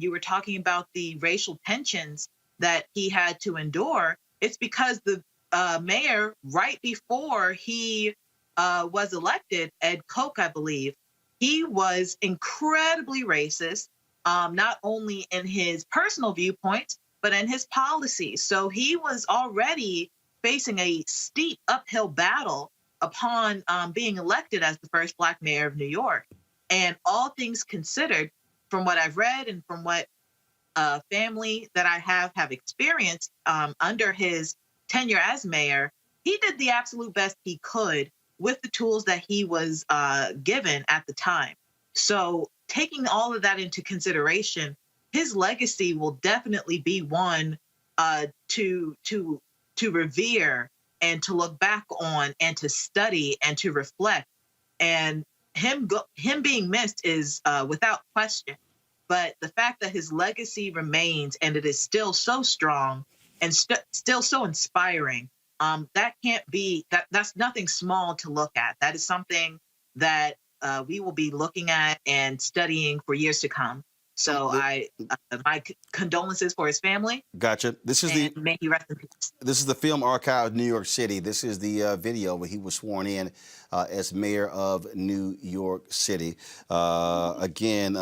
You were talking about the racial tensions that he had to endure. It's because the mayor, right before he was elected, Ed Koch, I believe, he was incredibly racist, not only in his personal viewpoints, but in his policies. So he was already facing a steep uphill battle upon being elected as the first Black mayor of New York. And all things considered, from what I've read and from what family that I have experienced under his tenure as mayor, he did the absolute best he could with the tools that he was given at the time. So taking all of that into consideration, his legacy will definitely be one to revere and to look back on and to study and to reflect. And him being missed is without question. But the fact that his legacy remains and it is still so strong and still so inspiring, that can't be, that's nothing small to look at. That is something that we will be looking at and studying for years to come. So my condolences for his family. Gotcha. This is may he rest in peace. This is the Film Archive of New York City. This is the video where he was sworn in as mayor of New York City. Again,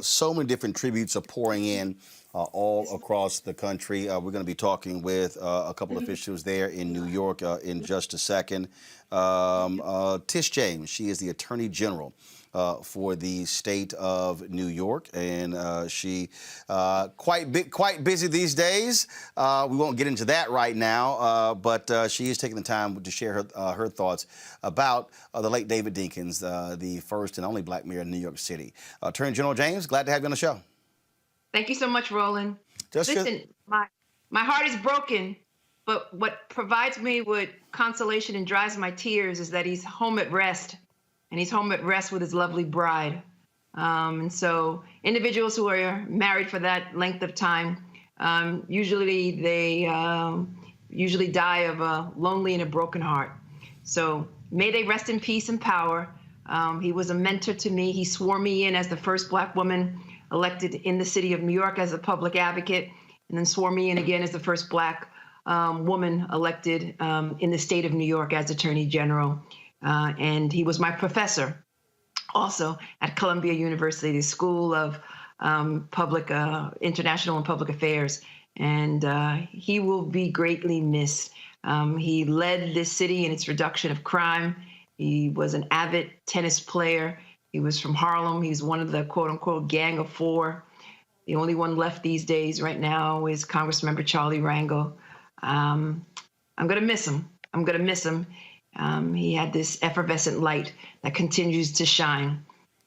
so many different tributes are pouring in all across the country. We're going to be talking with a couple of officials there in New York in just a second. Tish James, she is the Attorney General for the state of New York, and she quite busy these days. We won't get into that right now, but she is taking the time to share her thoughts about the late David Dinkins, the first and only Black mayor in New York City. Attorney General James, glad to have you on the show. Thank you so much, Roland. Listen, my heart is broken, but what provides me with consolation and dries my tears is that he's home at rest. And he's home at rest with his lovely bride. And so individuals who are married for that length of time, usually they usually die of a lonely and a broken heart. So may they rest in peace and power. He was a mentor to me. He swore me in as the first Black woman elected in the city of New York as a public advocate, and then swore me in again as the first Black woman elected in the state of New York as Attorney General. And he was my professor also at Columbia University, the School of International and Public Affairs. And he will be greatly missed. He led this city in its reduction of crime. He was an avid tennis player. He was from Harlem. He's one of the quote unquote gang of four. The only one left these days right now is Congressmember Charlie Rangel. I'm going to miss him. I'm going to miss him. He had this effervescent light that continues to shine.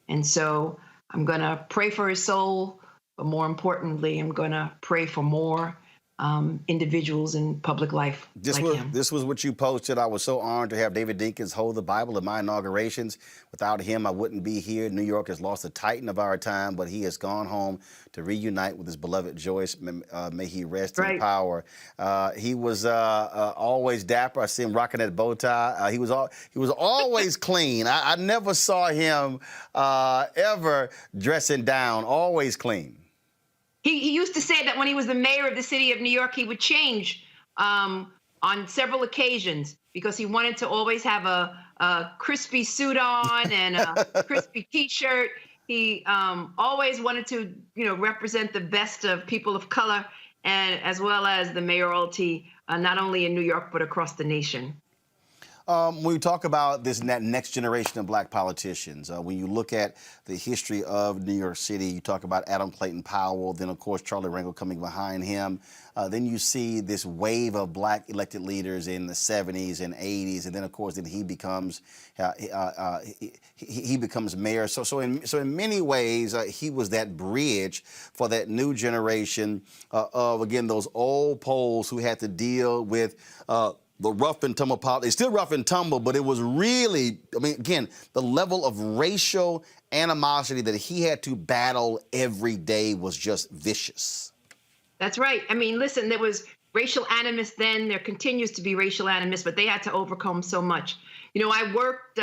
And so I'm going to pray for his soul, but more importantly, I'm going to pray for more individuals in public life like him. This was what you posted. I was so honored to have David Dinkins hold the Bible at my inaugurations. Without him, I wouldn't be here. New York has lost a titan of our time, but he has gone home to reunite with his beloved Joyce. May he rest in power. He was always dapper. I see him rocking that bow tie. He was always clean. I never saw him ever dressing down. Always clean. He used to say that when he was the mayor of the city of New York, he would change on several occasions because he wanted to always have a crispy suit on and a crispy T-shirt. He always wanted to, represent the best of people of color and as well as the mayoralty, not only in New York, but across the nation. When we talk about that next generation of black politicians, when you look at the history of New York City, you talk about Adam Clayton Powell, then of course Charlie Rangel coming behind him. Then you see this wave of black elected leaders in the 70s and 80s, and then of course he becomes mayor. So in many ways he was that bridge for that new generation of, again, those old poles who had to deal with the rough and tumble politics. It's still rough and tumble, but it was really, I mean, again, the level of racial animosity that he had to battle every day was just vicious. That's right. I mean, listen, there was racial animus then. There continues to be racial animus, but they had to overcome so much. You know, I worked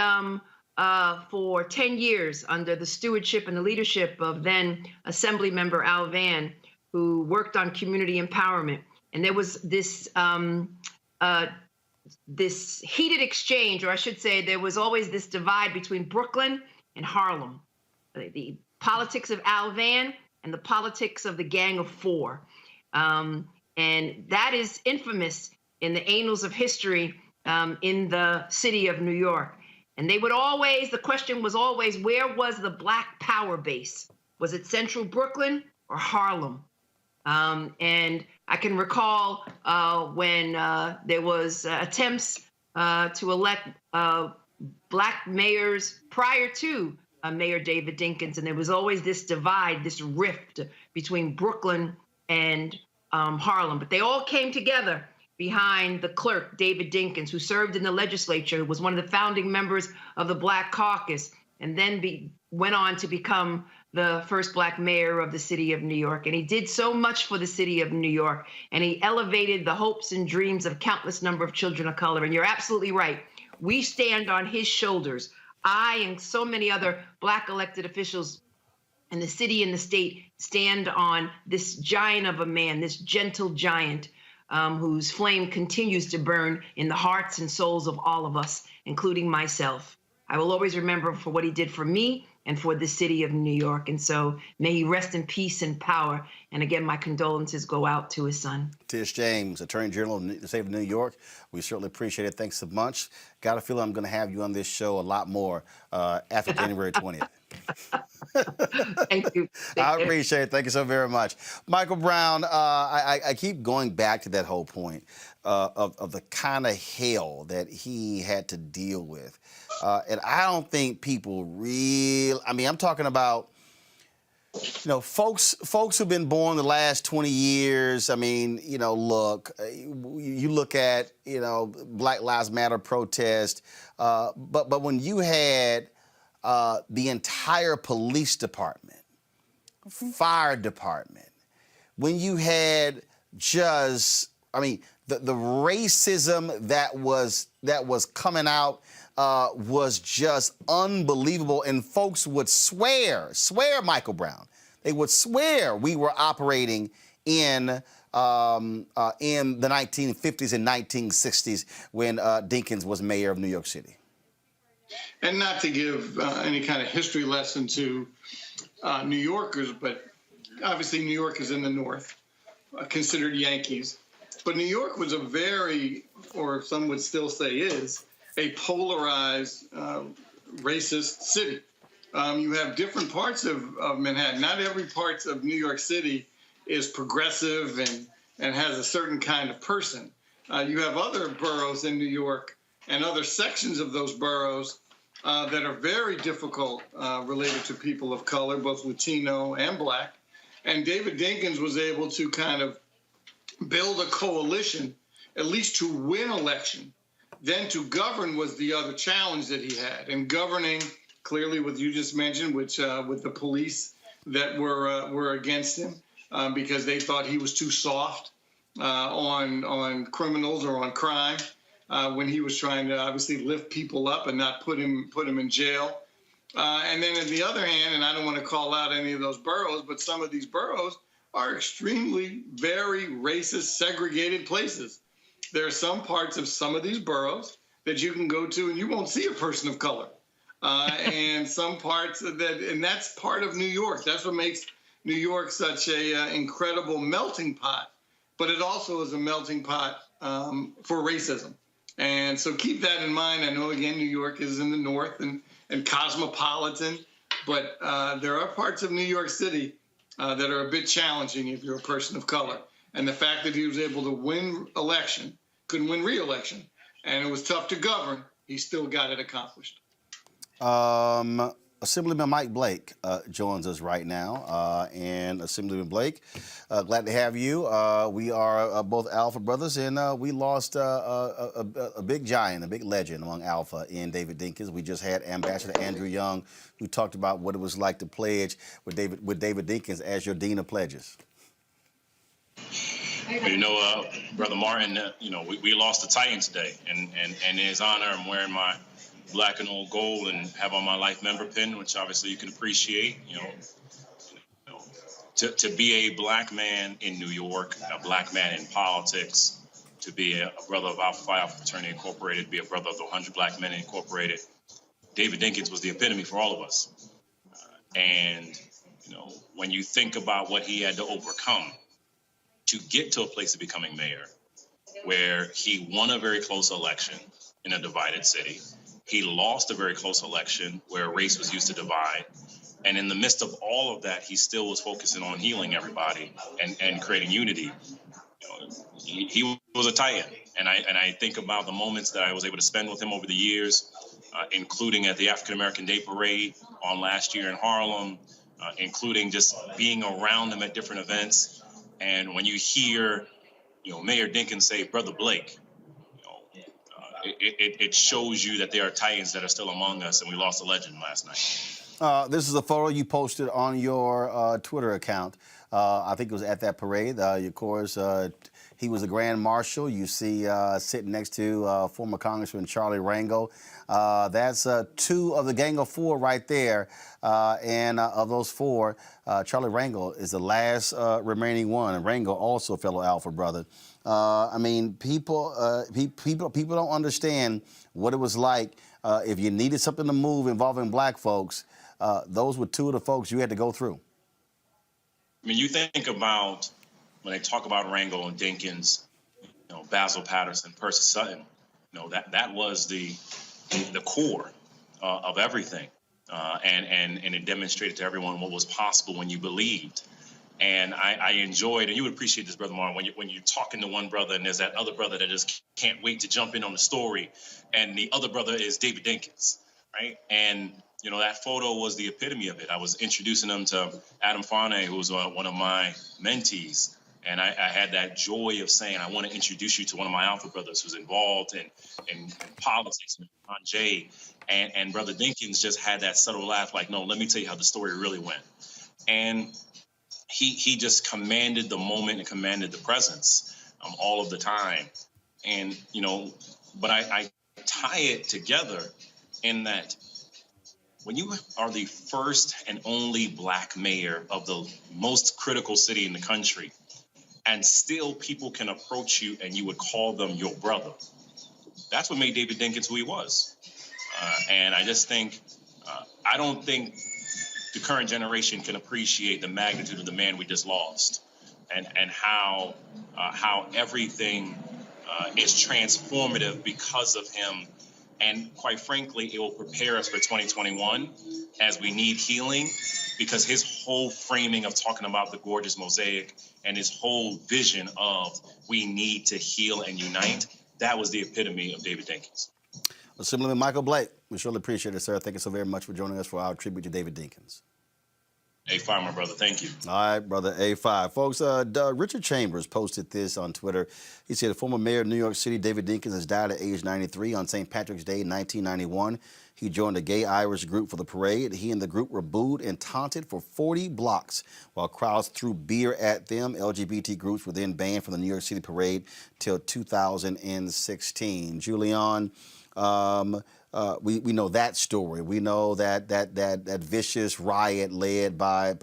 for 10 years under the stewardship and the leadership of then Assembly Member Al Vann, who worked on community empowerment. And there was this this heated exchange, or I should say, there was always this divide between Brooklyn and Harlem, the politics of Al Vann and the politics of the Gang of Four. And that is infamous in the annals of history in the city of New York. And they would always, the question was always, where was the black power base? Was it central Brooklyn or Harlem? And I can recall when there was attempts to elect black mayors prior to Mayor David Dinkins, and there was always this divide, this rift between Brooklyn and Harlem. But they all came together behind the clerk, David Dinkins, who served in the legislature, who was one of the founding members of the Black Caucus, and then went on to become the first black mayor of the city of New York. And he did so much for the city of New York, and he elevated the hopes and dreams of countless number of children of color. And you're absolutely right. We stand on his shoulders. I and so many other black elected officials in the city and the state stand on this giant of a man, this gentle giant whose flame continues to burn in the hearts and souls of all of us, including myself. I will always remember him for what he did for me and for the city of New York. And so may he rest in peace and power. And again, my condolences go out to his son. Tish James, Attorney General of the state of New York. We certainly appreciate it. Thanks so much. Got a feeling I'm going to have you on this show a lot more after January 20th. Thank you. I appreciate it. Thank you so very much. Michael Brown, I keep going back to that whole point of the kind of hell that he had to deal with. And I don't think people really, I mean, I'm talking about, you know, folks who've been born the last 20 years. I mean, you know, look, you look at, you know, Black Lives Matter protest, but when you had the entire police department, fire department, when you had just, I mean, the racism that was coming out was just unbelievable, and folks would swear, Michael Brown, they would swear we were operating in the 1950s and 1960s when Dinkins was mayor of New York City. And not to give any kind of history lesson to New Yorkers, but obviously New York is in the North, considered Yankees. But New York was a very, or some would still say is, a polarized, racist city. You have different parts of Manhattan. Not every part of New York City is progressive and has a certain kind of person. You have other boroughs in New York and other sections of those boroughs that are very difficult related to people of color, both Latino and black. And David Dinkins was able to kind of build a coalition, at least to win election. Then to govern was the other challenge that he had. And governing, clearly what you just mentioned, which with the police that were against him because they thought he was too soft on criminals or on crime when he was trying to obviously lift people up and not put him in jail. And then on the other hand, and I don't want to call out any of those boroughs, but some of these boroughs are extremely, very racist, segregated places. There are some parts of some of these boroughs that you can go to and you won't see a person of color. And some parts and that's part of New York. That's what makes New York such a incredible melting pot. But it also is a melting pot for racism. And so keep that in mind. I know, again, New York is in the north and cosmopolitan, but there are parts of New York City that are a bit challenging if you're a person of color. And the fact that he was able to win election, couldn't win re-election, and it was tough to govern, he still got it accomplished. Assemblyman Mike Blake joins us right now. And Assemblyman Blake, glad to have you. We are both Alpha brothers, and we lost a big giant, a big legend among Alpha in David Dinkins. We just had Ambassador Andrew Young, who talked about what it was like to pledge with David Dinkins as your Dean of Pledges. You know, Brother Martin, you know, we lost a Titan today, and in his honor, I'm wearing my black and old gold and have on my life member pin, which obviously you can appreciate. You know, to be a black man in New York, a black man in politics, to be a brother of Alpha Phi Alpha Fraternity Incorporated, be a brother of the 100 Black Men Incorporated. David Dinkins was the epitome for all of us. And you know, when you think about what he had to overcome to get to a place of becoming mayor, where he won a very close election in a divided city. He lost a very close election where race was used to divide. And in the midst of all of that, he still was focusing on healing everybody and creating unity. You know, he was a Titan. And I think about the moments that I was able to spend with him over the years, including at the African American Day Parade on last year in Harlem, including just being around him at different events. And when you hear, you know, Mayor Dinkins say, Brother Blake, it shows you that there are Titans that are still among us, and we lost a legend last night. This is a photo you posted on your Twitter account. I think it was at that parade. Of course, he was the Grand Marshal. You see sitting next to former Congressman Charlie Rangel. That's two of the Gang of Four right there. And of those four, Charlie Rangel is the last remaining one. And Rangel also a fellow Alpha brother. I mean, people don't understand what it was like if you needed something to move involving black folks. Those were two of the folks you had to go through. I mean, you think about when they talk about Rangel and Dinkins, you know, Basil Patterson, Percy Sutton. You know, that was the core of everything, and it demonstrated to everyone what was possible when you believed. And I enjoyed, and you would appreciate this, Brother Martin, when you're talking to one brother and there's that other brother that just can't wait to jump in on the story, and the other brother is David Dinkins, right? And, you know, that photo was the epitome of it. I was introducing them to Adam Pharma, who was one of my mentees, and I had that joy of saying, I want to introduce you to one of my Alpha brothers who's involved in politics, John Jay. And Brother Dinkins just had that subtle laugh, like, no, let me tell you how the story really went. And he just commanded the moment and commanded the presence all of the time. And, you know, but I tie it together in that when you are the first and only black mayor of the most critical city in the country, and still people can approach you and you would call them your brother, that's what made David Dinkins who he was. And I just think, I don't think the current generation can appreciate the magnitude of the man we just lost, and how everything is transformative because of him. And quite frankly, it will prepare us for 2021 as we need healing, because his whole framing of talking about the gorgeous mosaic and his whole vision of we need to heal and unite, that was the epitome of David Dinkins. Assemblyman Michael Blake, we surely appreciate it, sir. Thank you so very much for joining us for our tribute to David Dinkins. A5, my brother. Thank you. All right, brother A5. Folks, Richard Chambers posted this on Twitter. He said, the former mayor of New York City, David Dinkins, has died at age 93 on St. Patrick's Day, 1991. He joined a gay Irish group for the parade. He and the group were booed and taunted for 40 blocks while crowds threw beer at them. LGBT groups were then banned from the New York City parade till 2016. Julian, we know that story. We know that vicious riot led by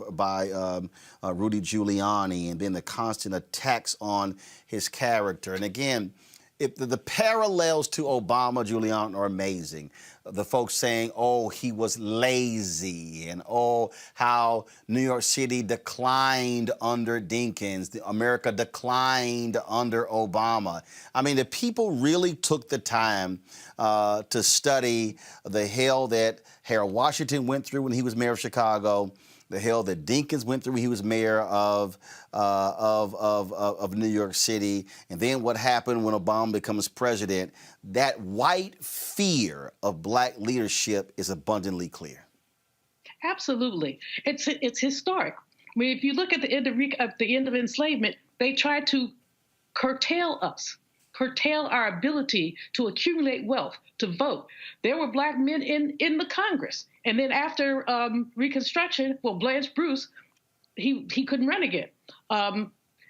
Rudy Giuliani, and then the constant attacks on his character. And again, if the parallels to Obama, Julian, are amazing. The folks saying, oh, he was lazy, and oh, how New York City declined under Dinkins, America declined under Obama. I mean, the people really took the time to study the hell that Harold Washington went through when he was mayor of Chicago, the hell that Dinkins went through when he was mayor of New York City, and then what happened when Obama becomes president. That white fear of black leadership is abundantly clear. Absolutely, it's historic. I mean, if you look at the end of enslavement, they tried to curtail us, curtail our ability to accumulate wealth, to vote. There were black men in the Congress. And then after Reconstruction, well, Blanche Bruce, he couldn't run again.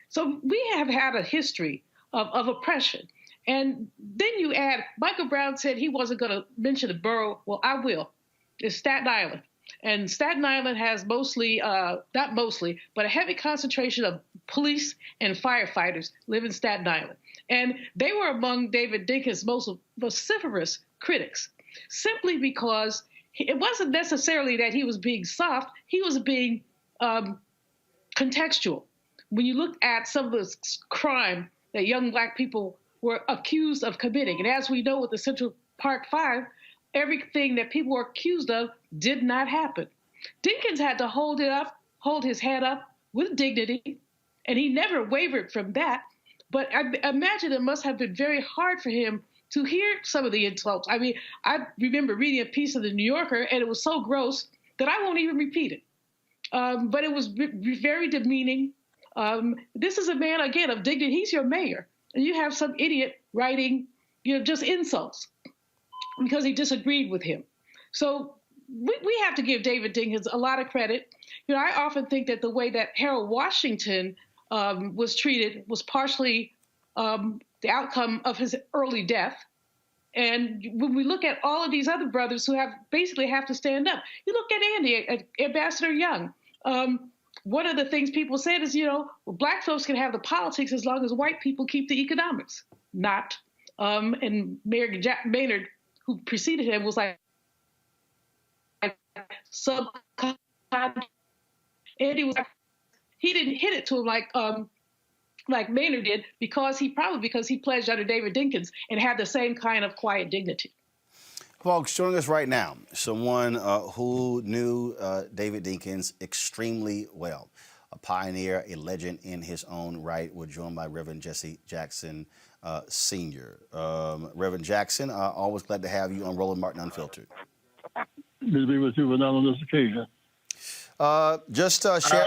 So we have had a history of oppression. And then you add, Michael Brown said he wasn't going to mention a borough. Well, I will. It's Staten Island. And Staten Island has mostly, not mostly, but a heavy concentration of police and firefighters live in Staten Island. And they were among David Dinkins' most vociferous critics, simply because it wasn't necessarily that he was being soft, he was being contextual. When you look at some of the crime that young black people were accused of committing, and as we know with the Central Park Five, everything that people were accused of did not happen. Dinkins had to hold his head up with dignity, and he never wavered from that. But I imagine it must have been very hard for him to hear some of the insults. I mean, I remember reading a piece of the New Yorker, and it was so gross that I won't even repeat it. But it was very demeaning. This is a man, again, of dignity. He's your mayor. And you have some idiot writing, just insults because he disagreed with him. So we have to give David Dinkins a lot of credit. I often think that the way that Harold Washington was treated was partially the outcome of his early death. And when we look at all of these other brothers who basically have to stand up, you look at Andy, at Ambassador Young. One of the things people said is, black folks can have the politics as long as white people keep the economics. Not. And Mayor Jack Maynard, who preceded him, was like, Andy was, he didn't hit it to him like Maynard did because he pledged under David Dinkins and had the same kind of quiet dignity. Folks, joining us right now, someone who knew David Dinkins extremely well, a pioneer, a legend in his own right. We're joined by Reverend Jesse Jackson Sr. Reverend Jackson, always glad to have you on Roland Martin Unfiltered. Good to be with you, but not on this occasion.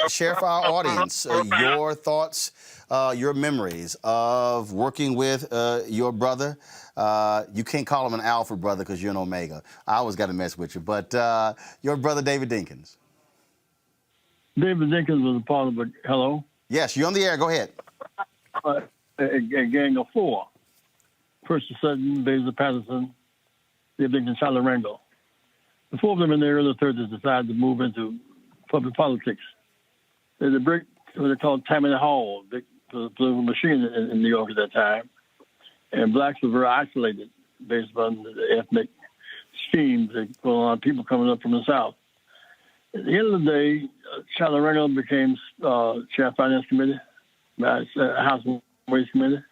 Share for our audience your thoughts, your memories of working with your brother. You can't call him an alpha brother because you're an omega. I always got to mess with you. But your brother, David Dinkins. David Dinkins was a part of a, hello? Yes, you're on the air. Go ahead. A gang of four. Percy Sutton, Basil Patterson, David Dinkins, Charlie Rangel. The four of them in their early 30s decided to move into public politics. There's a break, what they call Tammany Hall, the political machine in New York at that time. And blacks were very isolated based on the ethnic schemes that go on, people coming up from the South. At the end of the day, Charlie Rangel became chair of Finance Committee, House and Ways Committee.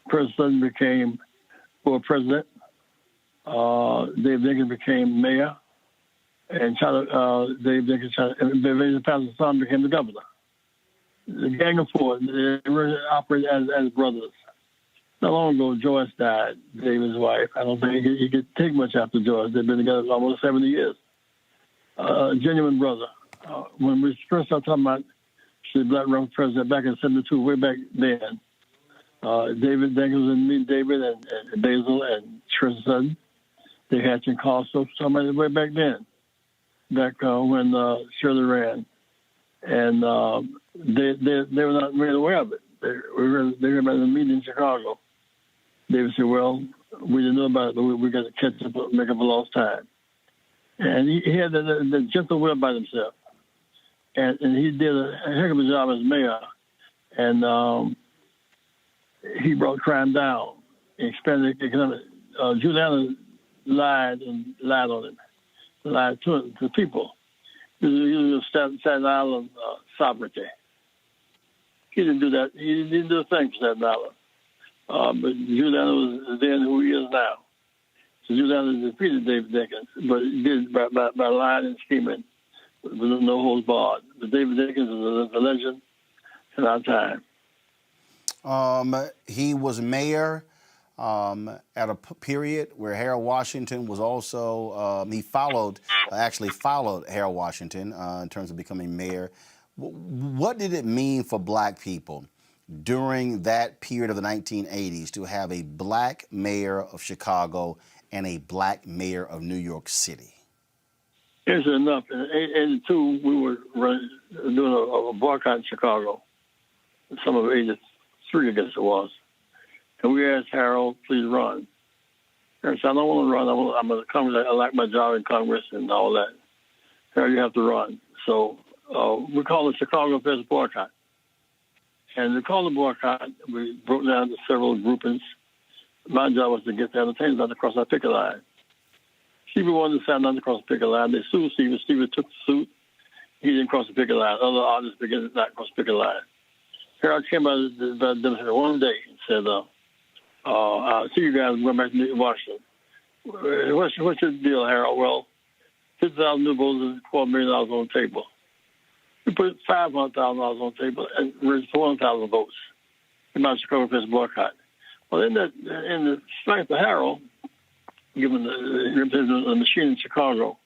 Percy Sutton became board president. Dave Dinkins became mayor. And Dave Dinkins and Basil Patterson's son became the governor. The gang of four, they really operated as brothers. Not long ago, Joyce died, David's wife. I don't think he could take much after Joyce. They've been together for almost 70 years. A genuine brother. When we first started talking about the black Roman president back in 72, way back then, David Dinkins and me, David and Basil and Percy Sutton, they had some calls, so somebody way back then, back when Shirley ran. And they were not really aware of it. They were at the meeting in Chicago. David said, well, we didn't know about it, but we got to catch up, make up a lost time. And he had the gentle will about himself. And he did a heck of a job as mayor. And he brought crime down. expanded economic. Giuliani lied on it, lied to the people. He was Staten Island sovereignty. He didn't do that. He didn't do a thing for Staten Island. But Giuliani was then who he is now. So Giuliani defeated David Dinkins, but he did it by lying and scheming with no holds barred. But David Dinkins is a legend in our time. He was mayor at a period where Harold Washington was also, he actually followed Harold Washington in terms of becoming mayor. What did it mean for black people during that period of the 1980s to have a black mayor of Chicago and a black mayor of New York City? Here's enough. In 82, we were doing a boycott in Chicago. Some of 83, I guess it was. And we asked Harold, please run. Harold said, I don't want to run. I'm going to Congress. I like my job in Congress and all that. Harold, you have to run. So we called the Chicago Fest boycott. And to call the boycott, we broke down to several groupings. My job was to get the entertainers not to cross our picket line. Stevie wanted to sign not to cross the picket line. They sued Stevie. Stevie took the suit. He didn't cross the picket line. Other artists began to not cross the picket line. Harold came out of the demonstration one day and said, I'll see you guys going back to Washington. What's your deal, Harold? Well, 50,000 new votes and $250,000 on the table. We put $500,000 on the table and raised 400,000 votes in my Chicago Fest boycott. Well, in the strength of Harold, given the machine in Chicago,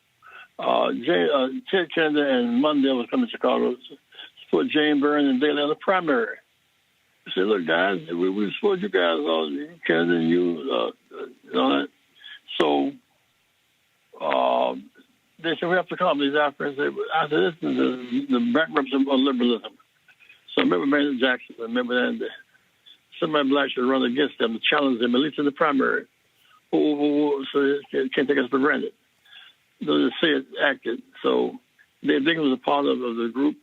Ted Kennedy and Mundell was coming to Chicago to support Jane Byrne and Daley in the primary. I said, look, guys, we support you guys, Kennedy and you, and all that. So they said, we have to come. These Africans, I said, this is the bankruptcy of liberalism. So I remember Maynard Jackson. I remember that somebody black should run against them to challenge them, at least in the primary. So they can't take us for granted. They'll just say it, act it. So Dave Dinkins was a part of the group,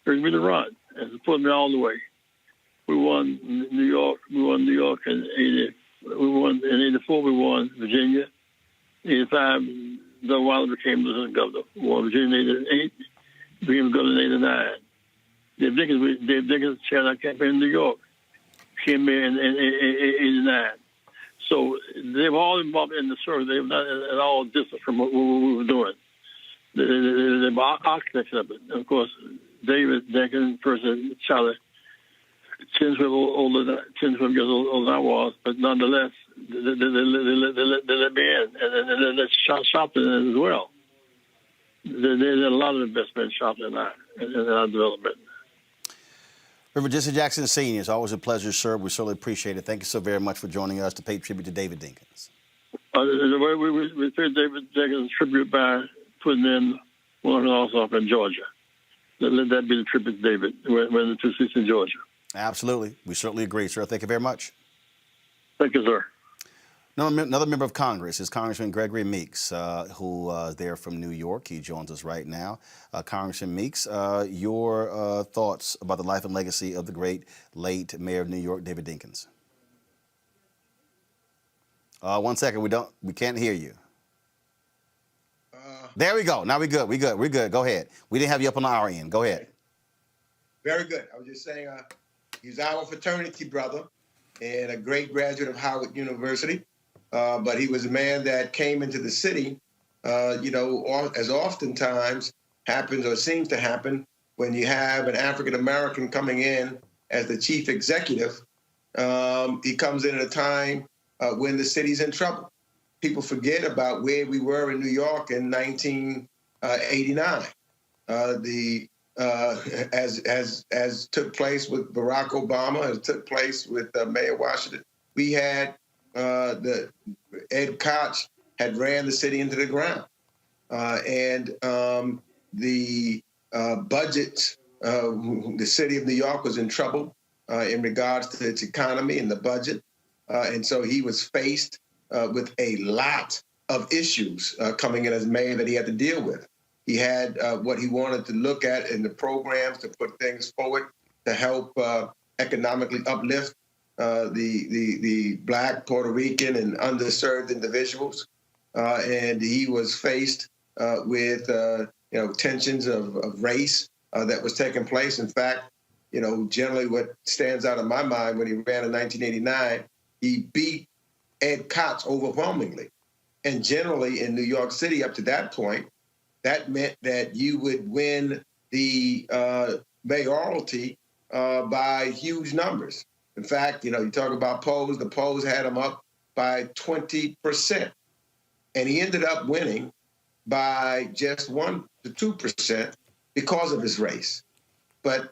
urged me to run and supported me all the way. We won New York. We won New York in 80. We won in 84. We won Virginia. 85. Doug Wilder became the governor. We won Virginia in 88. Became governor in 89. Dave Dinkins chaired our campaign in New York. Came in 89. So they were all involved in the service. They were not at all distant from what we were doing. They were architects of it. And of course, David Dinkins, person, Charlie, 10 years older than I was, but nonetheless, they let me in, and they shopped in it as well. They did a lot of investment shopping in our development. Reverend Jesse Jackson Sr., it's always a pleasure, sir. We certainly appreciate it. Thank you so very much for joining us to pay tribute to David Dinkins. The way we paid David Dinkins tribute by putting in one off in Georgia. Let that be the tribute to David. We're in the 2 seats in Georgia. Absolutely. We certainly agree, sir. Thank you very much. Thank you, sir. Another member of Congress is Congressman Gregory Meeks, who is there from New York. He joins us right now. Congressman Meeks, your thoughts about the life and legacy of the great late Mayor of New York, David Dinkins. 1 second, we can't hear you. There we go. Now we're good. Go ahead. We didn't have you up on our end. Go ahead. Very good. I was just saying, he's our fraternity brother and a great graduate of Howard University. But he was a man that came into the city, as oftentimes happens or seems to happen when you have an African-American coming in as the chief executive. He comes in at a time when the city's in trouble. People forget about where we were in New York in 1989. As took place with Barack Obama, as took place with Mayor Washington, we had the Ed Koch had ran the city into the ground, and the budget. The city of New York was in trouble in regards to its economy and the budget, and so he was faced with a lot of issues coming in as mayor that he had to deal with. He had what he wanted to look at in the programs to put things forward to help economically uplift the Black, Puerto Rican, and underserved individuals, and he was faced with tensions of race that was taking place. In fact, generally what stands out in my mind when he ran in 1989, he beat Ed Koch overwhelmingly. And generally in New York City up to that point, that meant that you would win the mayoralty by huge numbers. In fact, you talk about polls, the polls had him up by 20%. And he ended up winning by just 1 to 2% because of his race. But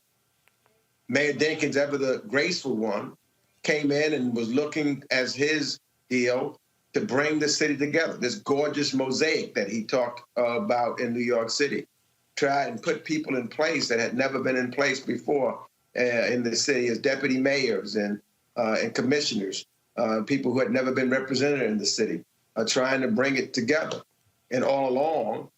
Mayor Dinkins, ever the graceful one, came in and was looking as his deal to bring the city together, this gorgeous mosaic that he talked about in New York City. Try and put people in place that had never been in place before in the city as deputy mayors and commissioners, people who had never been represented in the city, trying to bring it together. And all along,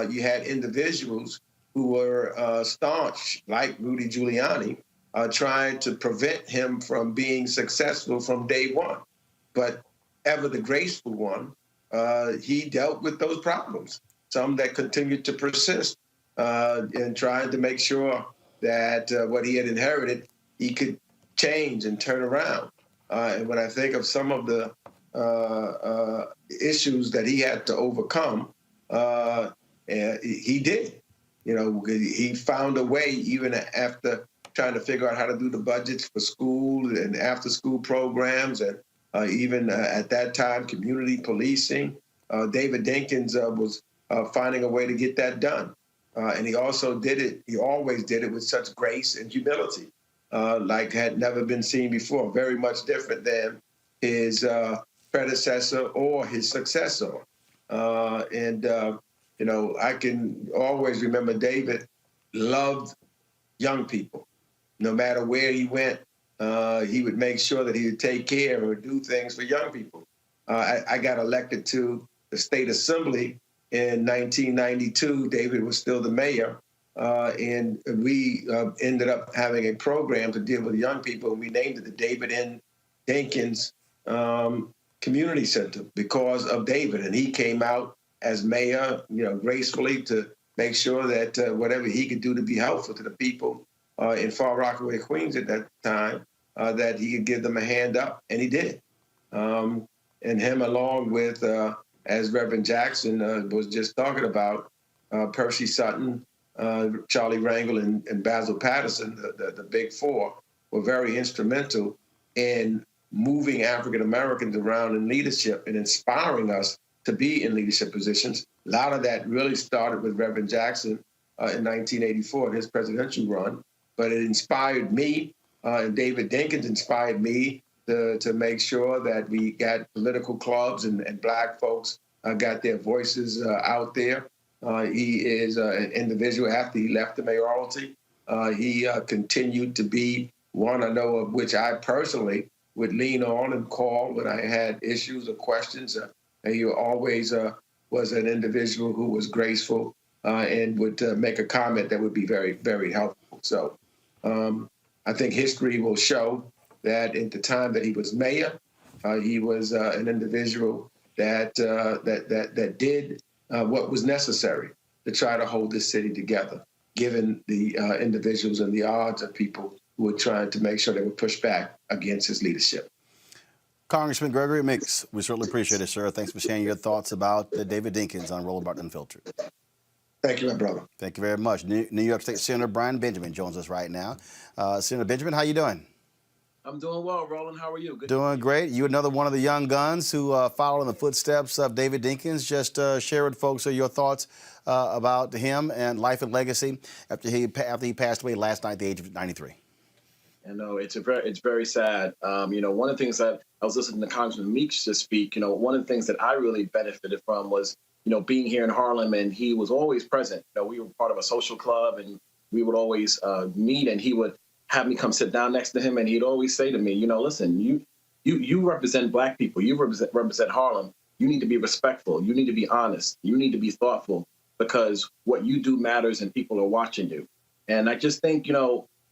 you had individuals who were staunch, like Rudy Giuliani, trying to prevent him from being successful from day one. But ever the graceful one, he dealt with those problems, some that continued to persist, and trying to make sure that what he had inherited, he could change and turn around. And when I think of some of the issues that he had to overcome, he did. He found a way, even after trying to figure out how to do the budgets for school and after-school programs, and even at that time, community policing. David Dinkins was finding a way to get that done. And he also did it, he always did it with such grace and humility, like had never been seen before, very much different than his predecessor or his successor. I can always remember David loved young people. No matter where he went, he would make sure that he would take care or do things for young people. I got elected to the state assembly in 1992. David was still the mayor, and we ended up having a program to deal with young people, and we named it the David N. Dinkins Community Center because of David. And he came out as mayor, gracefully to make sure that whatever he could do to be helpful to the people in Far Rockaway, Queens at that time, that he could give them a hand up, and he did. And him, along with, as Reverend Jackson was just talking about, Percy Sutton, Charlie Rangel, and Basil Patterson, the big four, were very instrumental in moving African Americans around in leadership and inspiring us to be in leadership positions. A lot of that really started with Reverend Jackson in 1984, his presidential run, but it inspired me, and David Dinkins inspired me to make sure that we got political clubs and Black folks got their voices out there. He is an individual after he left the mayoralty. He continued to be one I know of which I personally would lean on and call when I had issues or questions. And he always was an individual who was graceful and would make a comment that would be very, very helpful. So I think history will show that at the time that he was mayor, he was an individual that did what was necessary to try to hold this city together, given the individuals and the odds of people who were trying to make sure they would push back against his leadership. Congressman Gregory Meeks, we certainly appreciate it, sir. Thanks for sharing your thoughts about David Dinkins on Roland Martin Unfiltered. Thank you, my brother. Thank you very much. New York State Senator Brian Benjamin joins us right now. Senator Benjamin, how you doing? I'm doing well, Roland. How are you? Good. Doing great. You another one of the young guns who followed in the footsteps of David Dinkins. Just share with folks your thoughts about him and life and legacy after he passed away last night at the age of 93. I know it's very sad. One of the things that I was listening to Congressman Meeks just speak. One of the things that I really benefited from was being here in Harlem, and he was always present. We were part of a social club, and we would always meet, and he would have me come sit down next to him, and he'd always say to me, listen, you represent Black people, you represent Harlem. You need to be respectful. You need to be honest. You need to be thoughtful, because what you do matters, and people are watching you. And I just think,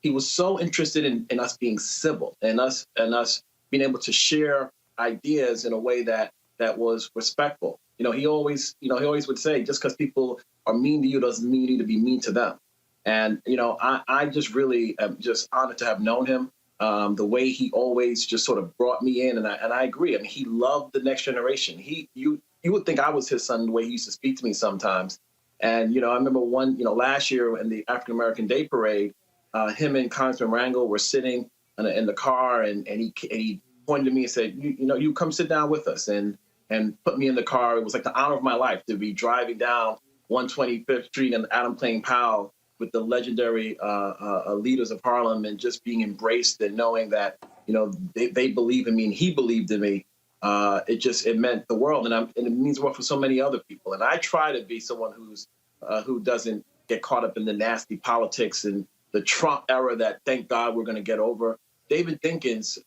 he was so interested in us being civil and us being able to share ideas in a way that was respectful. He always would say, just because people are mean to you doesn't mean you need to be mean to them. And, I just really am just honored to have known him. The way he always just sort of brought me in. And I agree. I mean, he loved the next generation. You would think I was his son, the way he used to speak to me sometimes. And, I remember last year in the African American Day Parade, him and Congressman Rangel were sitting in the car, and he pointed to me and said, you come sit down with us, and put me in the car. It was like the honor of my life to be driving down 125th Street and Adam Plain Powell with the legendary leaders of Harlem, and just being embraced and knowing that, they believe in me and he believed in me. It meant the world, and it means the world for so many other people. And I try to be someone who doesn't get caught up in the nasty politics and the Trump era that, thank God, we're going to get over. David Dinkins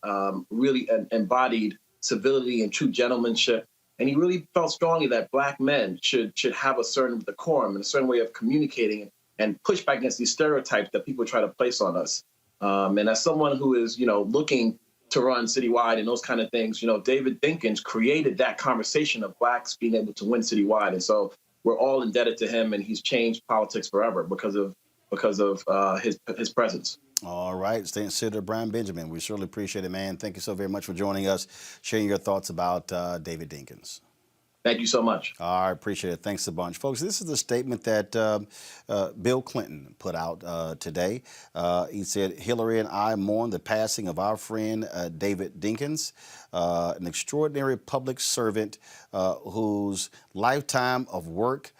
really embodied civility and true gentlemanship, and he really felt strongly that Black men should have a certain decorum and a certain way of communicating and push back against these stereotypes that people try to place on us. And as someone who is, looking to run citywide and those kind of things, David Dinkins created that conversation of Blacks being able to win citywide. And so we're all indebted to him, and he's changed politics forever because of his presence. All right, Senator Brian Benjamin, we certainly appreciate it, man. Thank you so very much for joining us, sharing your thoughts about David Dinkins. Thank you so much. I appreciate it. Thanks a bunch. Folks, this is the statement that Bill Clinton put out today. He said, Hillary and I mourn the passing of our friend David Dinkins, an extraordinary public servant whose lifetime of work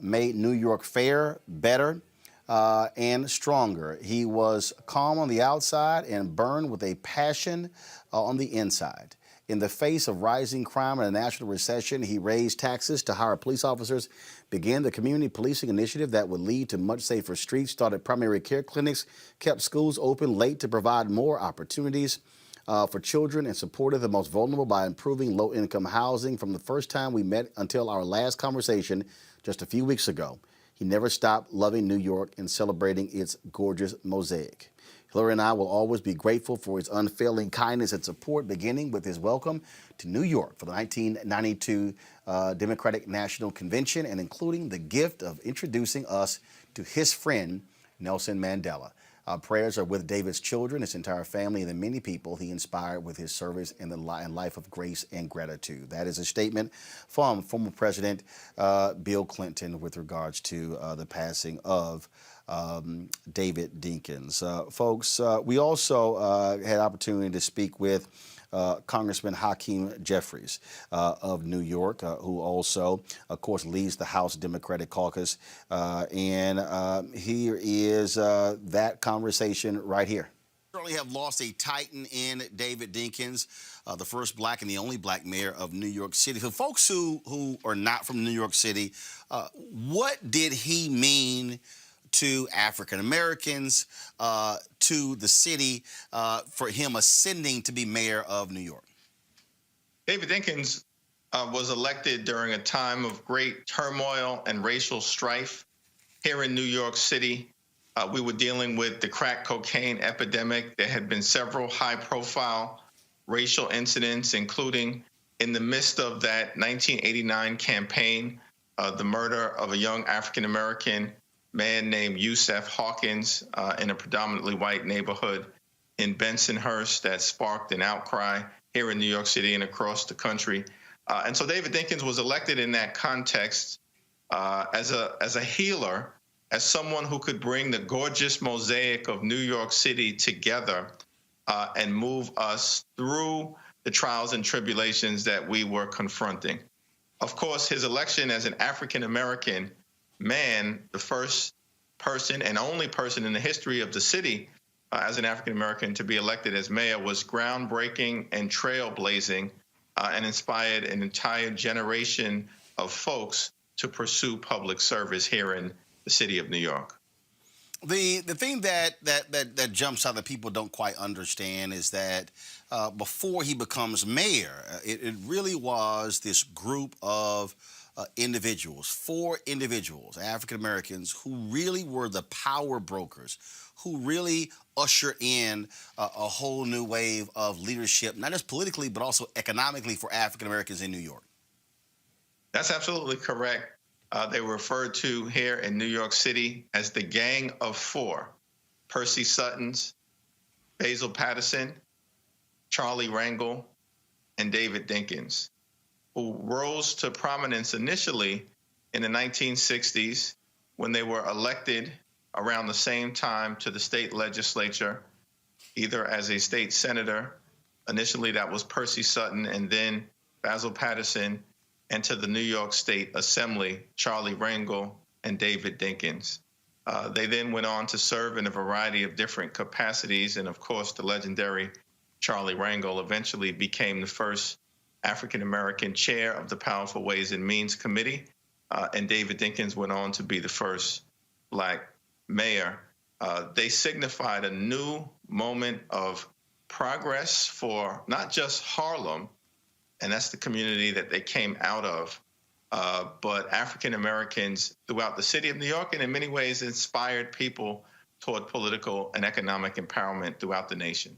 made New York fair, better, and stronger. He was calm on the outside and burned with a passion on the inside. In the face of rising crime and a national recession, he raised taxes to hire police officers, began the community policing initiative that would lead to much safer streets, started primary care clinics, kept schools open late to provide more opportunities for children, and supported the most vulnerable by improving low-income housing from the first time we met until our last conversation just a few weeks ago. He never stopped loving New York and celebrating its gorgeous mosaic. Hillary and I will always be grateful for his unfailing kindness and support, beginning with his welcome to New York for the 1992 Democratic National Convention, and including the gift of introducing us to his friend, Nelson Mandela. Our prayers are with David's children, his entire family, and the many people he inspired with his service and life of grace and gratitude. That is a statement from former President Bill Clinton with regards to the passing of David Dinkins. Folks, we also had opportunity to speak with Congressman Hakeem Jeffries of New York, who also, of course, leads the House Democratic Caucus. And here is that conversation right here. Certainly have lost a titan in David Dinkins, the first Black and the only Black mayor of New York City. For folks who are not from New York City, what did he mean to African Americans, to the city, for him ascending to be mayor of New York? David Dinkins was elected during a time of great turmoil and racial strife here in New York City. We were dealing with the crack cocaine epidemic. There had been several high-profile racial incidents, including in the midst of that 1989 campaign, the murder of a young African American man named Yusef Hawkins in a predominantly white neighborhood in Bensonhurst that sparked an outcry here in New York City and across the country. And so David Dinkins was elected in that context as a healer, as someone who could bring the gorgeous mosaic of New York City together and move us through the trials and tribulations that we were confronting. Of course, his election as an African American man, the first person and only person in the history of the city as an African American to be elected as mayor, was groundbreaking and trailblazing and inspired an entire generation of folks to pursue public service here in the city of New York. The thing that jumps out that people don't quite understand is that before he becomes mayor, it really was this group of individuals, 4 individuals, African Americans, who really were the power brokers, who really usher in a whole new wave of leadership, not just politically, but also economically for African Americans in New York. That's absolutely correct. They were referred to here in New York City as the Gang of Four: Percy Suttons, Basil Patterson, Charlie Rangel, and David Dinkins, who rose to prominence initially in the 1960s when they were elected around the same time to the state legislature, either as a state senator, initially that was Percy Sutton, and then Basil Patterson, and to the New York State Assembly, Charlie Rangel and David Dinkins. They then went on to serve in a variety of different capacities, and of course, the legendary Charlie Rangel eventually became the first African-American chair of the Powerful Ways and Means Committee, and David Dinkins went on to be the first Black mayor. They signified a new moment of progress for not just Harlem, and that's the community that they came out of, but African Americans throughout the city of New York, and in many ways inspired people toward political and economic empowerment throughout the nation.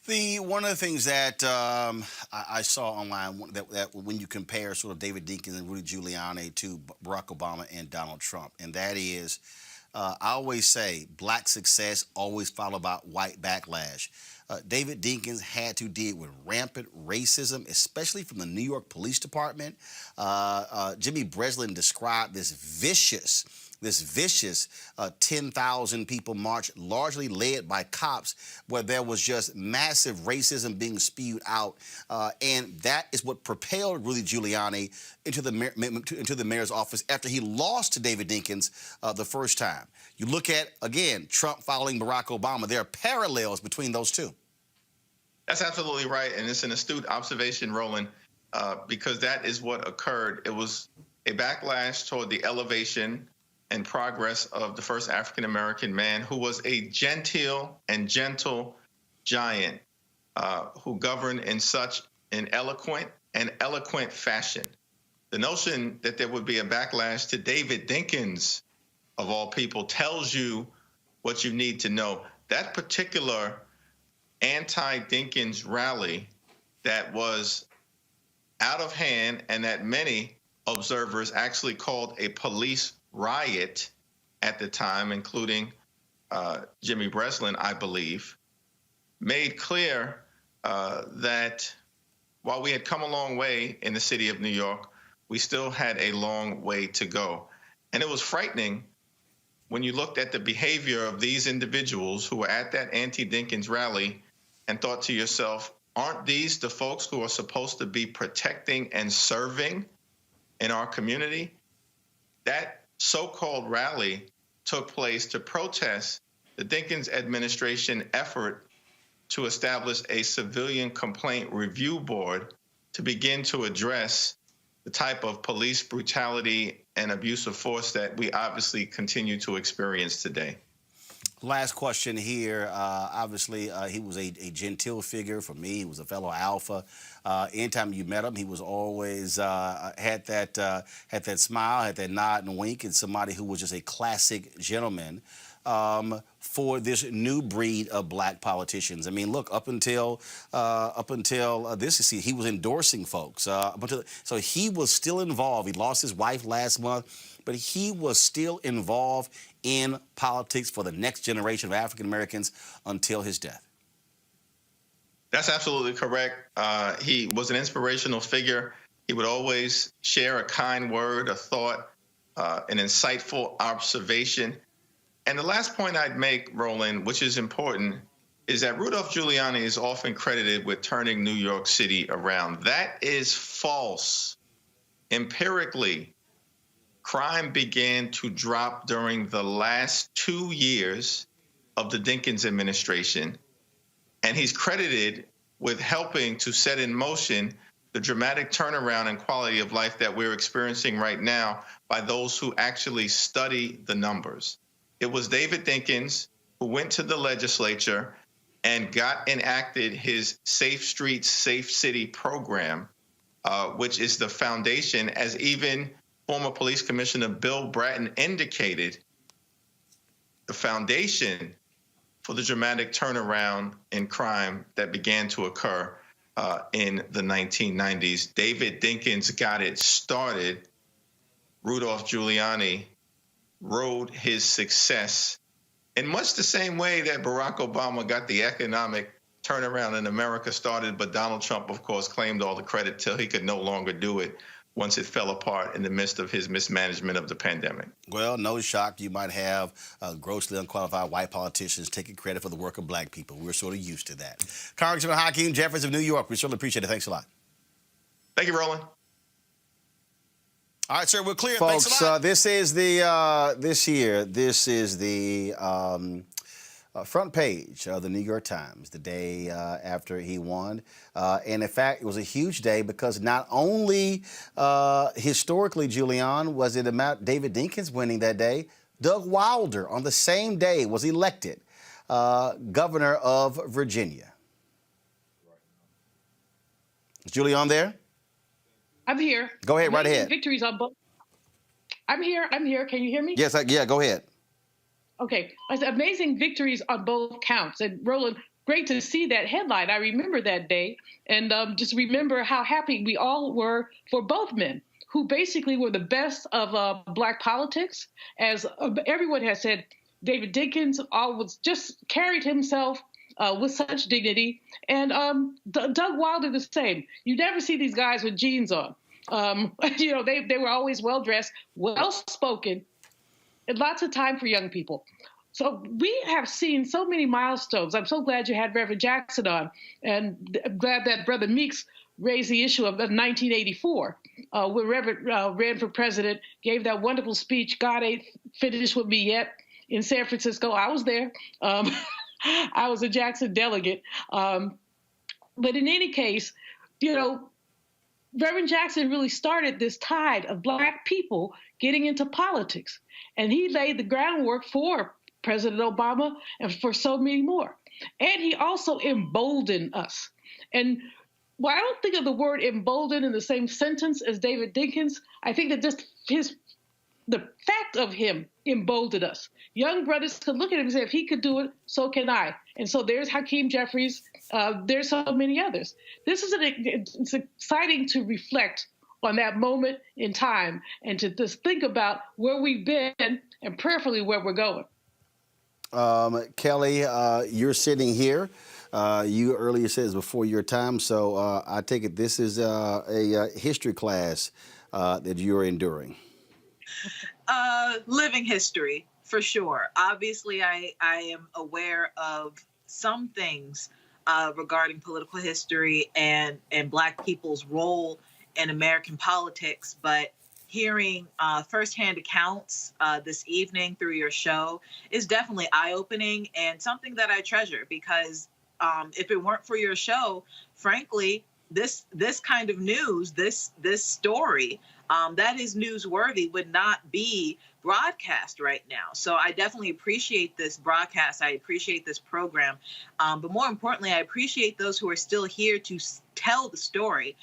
One of the things that I saw online that when you compare sort of David Dinkins and Rudy Giuliani to Barack Obama and Donald Trump, and that is, I always say, Black success always followed by white backlash. David Dinkins had to deal with rampant racism, especially from the New York Police Department. Jimmy Breslin described this vicious 10,000 people march, largely led by cops, where there was just massive racism being spewed out. And that is what propelled Rudy Giuliani into the mayor's office after he lost to David Dinkins the first time. You look at, again, Trump following Barack Obama. There are parallels between those two. That's absolutely right, and it's an astute observation, Roland, because that is what occurred. It was a backlash toward the elevation and progress of the first African-American man who was a genteel and gentle giant who governed in such an eloquent fashion. The notion that there would be a backlash to David Dinkins, of all people, tells you what you need to know. That particular anti-Dinkins rally that was out of hand and that many observers actually called a police riot at the time, including Jimmy Breslin, I believe, made clear that while we had come a long way in the city of New York, we still had a long way to go. And it was frightening when you looked at the behavior of these individuals who were at that anti-Dinkins rally and thought to yourself, aren't these the folks who are supposed to be protecting and serving in our community? That so-called rally took place to protest the Dinkins administration effort to establish a civilian complaint review board to begin to address the type of police brutality and abuse of force that we obviously continue to experience today. Last question here. Obviously, he was a genteel figure for me. He was a fellow alpha. Anytime you met him, he was always had that smile, had that nod and wink, and somebody who was just a classic gentleman for this new breed of Black politicians. I mean, look, up until this, he was endorsing folks. So he was still involved. He lost his wife last month, but he was still involved in politics for the next generation of African Americans until his death. That's absolutely correct. He was an inspirational figure. He would always share a kind word, a thought, an insightful observation. And the last point I'd make, Roland, which is important, is that Rudolph Giuliani is often credited with turning New York City around. That is false. Empirically, crime began to drop during the last 2 years of the Dinkins administration, and he's credited with helping to set in motion the dramatic turnaround in quality of life that we're experiencing right now by those who actually study the numbers. It was David Dinkins who went to the legislature and got enacted his Safe Streets, Safe City program, which is the foundation, as even former Police Commissioner Bill Bratton indicated, the foundation for the dramatic turnaround in crime that began to occur in the 1990s. David Dinkins got it started. Rudolph Giuliani rode his success in much the same way that Barack Obama got the economic turnaround in America started, but Donald Trump, of course, claimed all the credit till he could no longer do it once it fell apart in the midst of his mismanagement of the pandemic. Well, no shock you might have grossly unqualified white politicians taking credit for the work of black people. We're sort of used to that. Congressman Hakeem Jeffries of New York, we certainly appreciate it. Thanks a lot. Thank you, Roland. All right, sir, we're clear. Folks, Thanks a lot. This is the front page of the New York Times the day after he won. And in fact, it was a huge day because not only historically, Julian, was it about David Dinkins winning that day, Doug Wilder on the same day was elected governor of Virginia. Is Julian there? I'm here. Go ahead, right ahead. Victories on both. I'm here. Can you hear me? Yes, yeah, go ahead. Okay. Amazing victories on both counts. And Roland, great to see that headline. I remember that day and just remember how happy we all were for both men who basically were the best of black politics. As everyone has said, David Dinkins always just carried himself with such dignity. And Doug Wilder the same. You never see these guys with jeans on. They were always well-dressed, well-spoken, and lots of time for young people. So we have seen so many milestones. I'm so glad you had Reverend Jackson on, and glad that Brother Meeks raised the issue of 1984, when Reverend ran for president, gave that wonderful speech, God Ain't Finished With Me Yet, in San Francisco. I was there. I was a Jackson delegate. But in any case, Reverend Jackson really started this tide of black people getting into politics. And he laid the groundwork for President Obama and for so many more. And he also emboldened us. And I don't think of the word emboldened in the same sentence as David Dinkins. I think that just the fact of him emboldened us. Young brothers could look at him and say, if he could do it, so can I. And so there's Hakeem Jeffries. There's so many others. It's exciting to reflect on that moment in time and to just think about where we've been and prayerfully where we're going. Kelly, you're sitting here. You earlier said it's before your time, so I take it this is a history class that you're enduring. Living history, for sure. Obviously, I am aware of some things regarding political history and Black people's role in American politics, but hearing firsthand accounts this evening through your show is definitely eye-opening and something that I treasure because if it weren't for your show, frankly, this kind of news, this story that is newsworthy would not be broadcast right now. So I definitely appreciate this broadcast. I appreciate this program. But more importantly, I appreciate those who are still here to tell the story.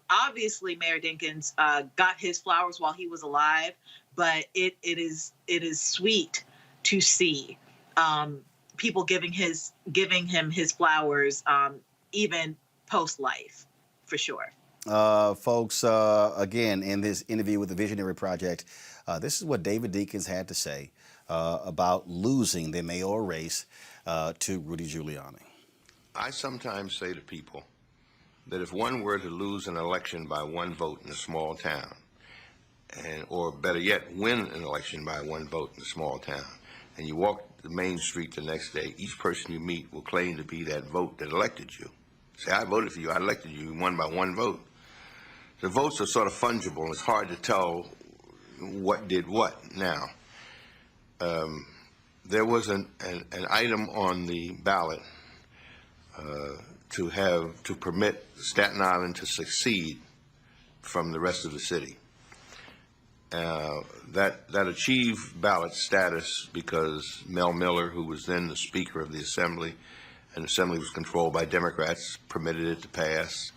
Obviously, Mayor Dinkins got his flowers while he was alive, but it is sweet to see people giving him his flowers even post-life, for sure. Folks, again, in this interview with the Visionary Project, this is what David Dinkins had to say about losing the mayoral race to Rudy Giuliani. I sometimes say to people that if one were to lose an election by one vote in a small town, or better yet, win an election by one vote in a small town, and you walk the main street the next day, each person you meet will claim to be that vote that elected you. Say, I voted for you, I elected you, you won by one vote. The votes are sort of fungible. It's hard to tell what did what. Now, there was an item on the ballot to permit Staten Island to secede from the rest of the city. That achieved ballot status because Mel Miller, who was then the Speaker of the Assembly, and the Assembly was controlled by Democrats, permitted it to pass.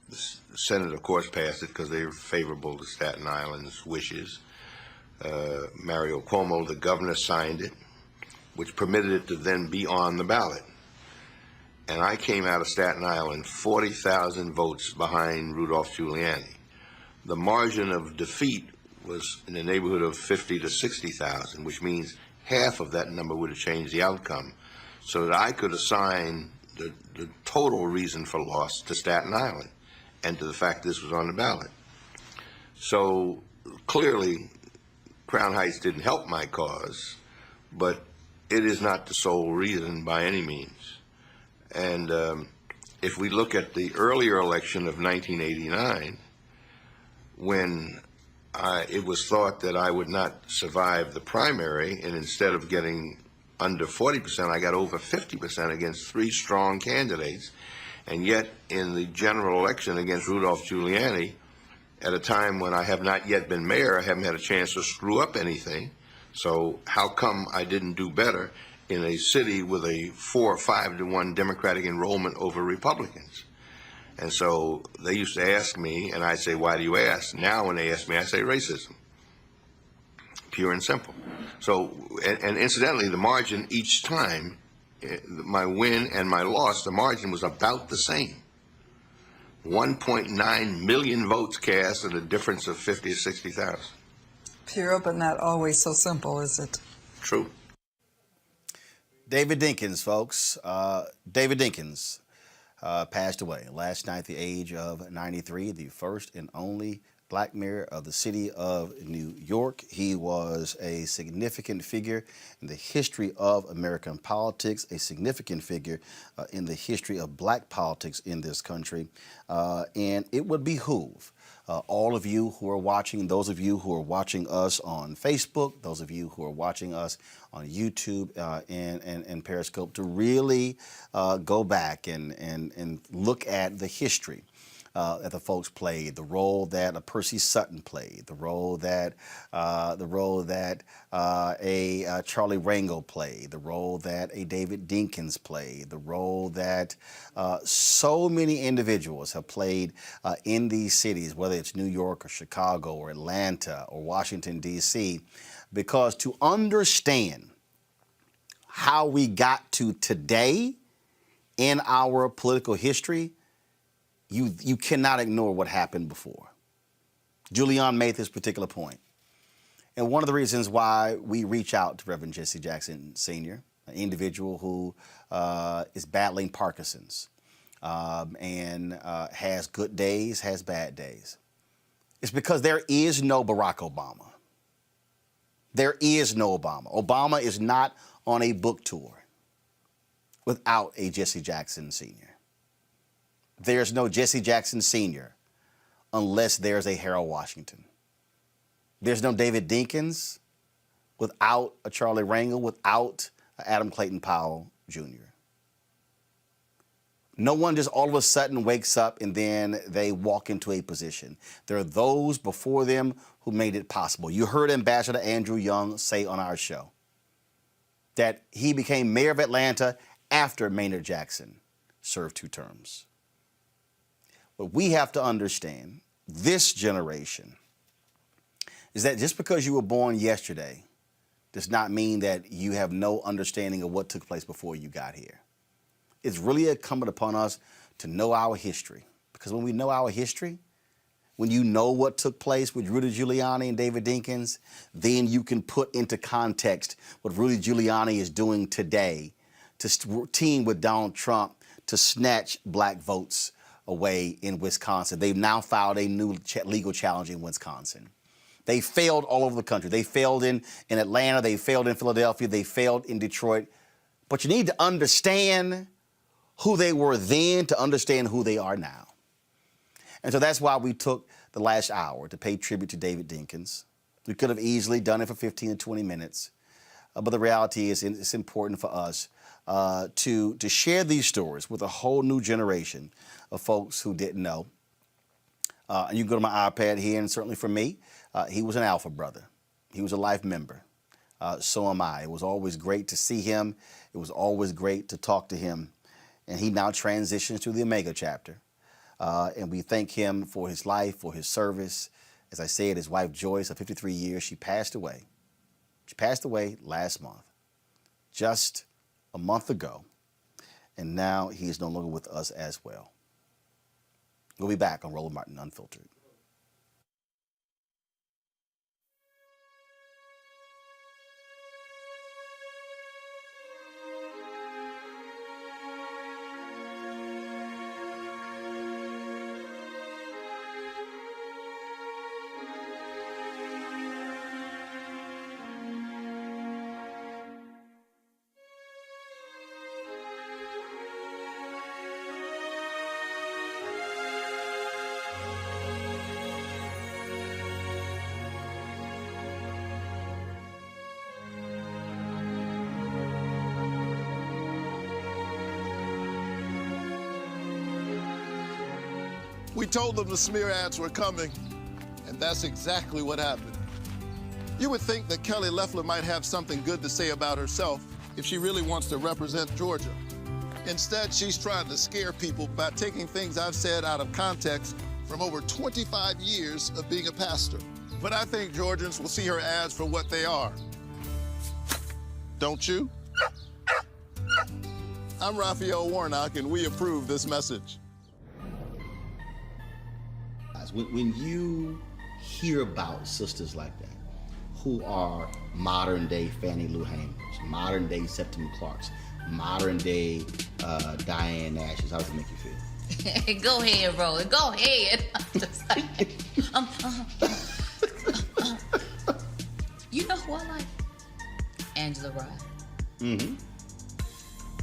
The Senate, of course, passed it because they were favorable to Staten Island's wishes. Mario Cuomo, the governor, signed it. which permitted it to then be on the ballot. And I came out of Staten Island 40,000 votes behind Rudolph Giuliani. The margin of defeat was in the neighborhood of 50 to 60,000, which means half of that number would have changed the outcome, so that I could assign the total reason for loss to Staten Island and to the fact this was on the ballot. So clearly, Crown Heights didn't help my cause, but it is not the sole reason by any means. And if we look at the earlier election of 1989, when it was thought that I would not survive the primary, and instead of getting under 40%, I got over 50% against 3 strong candidates. And yet, in the general election against Rudolph Giuliani, at a time when I have not yet been mayor, I haven't had a chance to screw up anything. So how come I didn't do better in a city with a 4 or 5 to 1 Democratic enrollment over Republicans? And so they used to ask me, and I'd say, why do you ask? Now when they ask me, I say racism. Pure and simple. So, and incidentally, the margin each time, my win and my loss, the margin was about the same. 1.9 million votes cast at a difference of 50 to 60,000. Pure, but not always so simple, is it? True. David Dinkins, folks. David Dinkins passed away last night at the age of 93, the first and only Black mayor of the city of New York. He was a significant figure in the history of American politics, a significant figure in the history of Black politics in this country. And it would behoove all of you who are watching, those of you who are watching us on Facebook, those of you who are watching us on YouTube and Periscope, to really go back and look at the history that the folks played, the role that a Percy Sutton played, the role that a Charlie Rangel played, the role that a David Dinkins played, the role that so many individuals have played in these cities, whether it's New York or Chicago or Atlanta or Washington, D.C., because to understand how we got to today in our political history, you cannot ignore what happened before. Julian made this particular point. And one of the reasons why we reach out to Reverend Jesse Jackson Sr., an individual who is battling Parkinson's and has good days, has bad days, it's because there is no Barack Obama. There is no Obama. Obama is not on a book tour without a Jesse Jackson Sr. There's no Jesse Jackson Sr. unless there's a Harold Washington. There's no David Dinkins without a Charlie Rangel, without Adam Clayton Powell Jr. No one just all of a sudden wakes up and then they walk into a position. There are those before them who made it possible. You heard Ambassador Andrew Young say on our show that he became mayor of Atlanta after Maynard Jackson served 2 terms. But we have to understand, this generation, is that just because you were born yesterday does not mean that you have no understanding of what took place before you got here. It's really incumbent upon us to know our history. Because when we know our history, when you know what took place with Rudy Giuliani and David Dinkins, then you can put into context what Rudy Giuliani is doing today to team with Donald Trump to snatch Black votes away in Wisconsin. They've now filed a new legal challenge in Wisconsin. They failed all over the country. They failed in Atlanta. They failed in Philadelphia. They failed in Detroit. But you need to understand who they were then to understand who they are now. And so that's why we took the last hour to pay tribute to David Dinkins. We could have easily done it for 15 to 20 minutes. But the reality is it's important for us to share these stories with a whole new generation of folks who didn't know. And you can go to my iPad here, and certainly for me, he was an Alpha brother. He was a life member. So am I. It was always great to see him. It was always great to talk to him. And he now transitions to the Omega chapter. And we thank him for his life, for his service. As I said, his wife Joyce, of 53 years, she passed away. She passed away last month. just a month ago, and now he is no longer with us as well. We'll be back on Roland Martin Unfiltered. We told them the smear ads were coming, and that's exactly what happened. You would think that Kelly Loeffler might have something good to say about herself if she really wants to represent Georgia. Instead, she's trying to scare people by taking things I've said out of context from over 25 years of being a pastor. But I think Georgians will see her ads for what they are. Don't you? I'm Raphael Warnock, and we approve this message. When you hear about sisters like that, who are modern-day Fannie Lou Hamers, modern-day Septima Clarks, modern-day Diane Nashes, how does it make you feel? Go ahead, Roland. Go ahead. You know who I like? Angela Rye. Mm-hmm.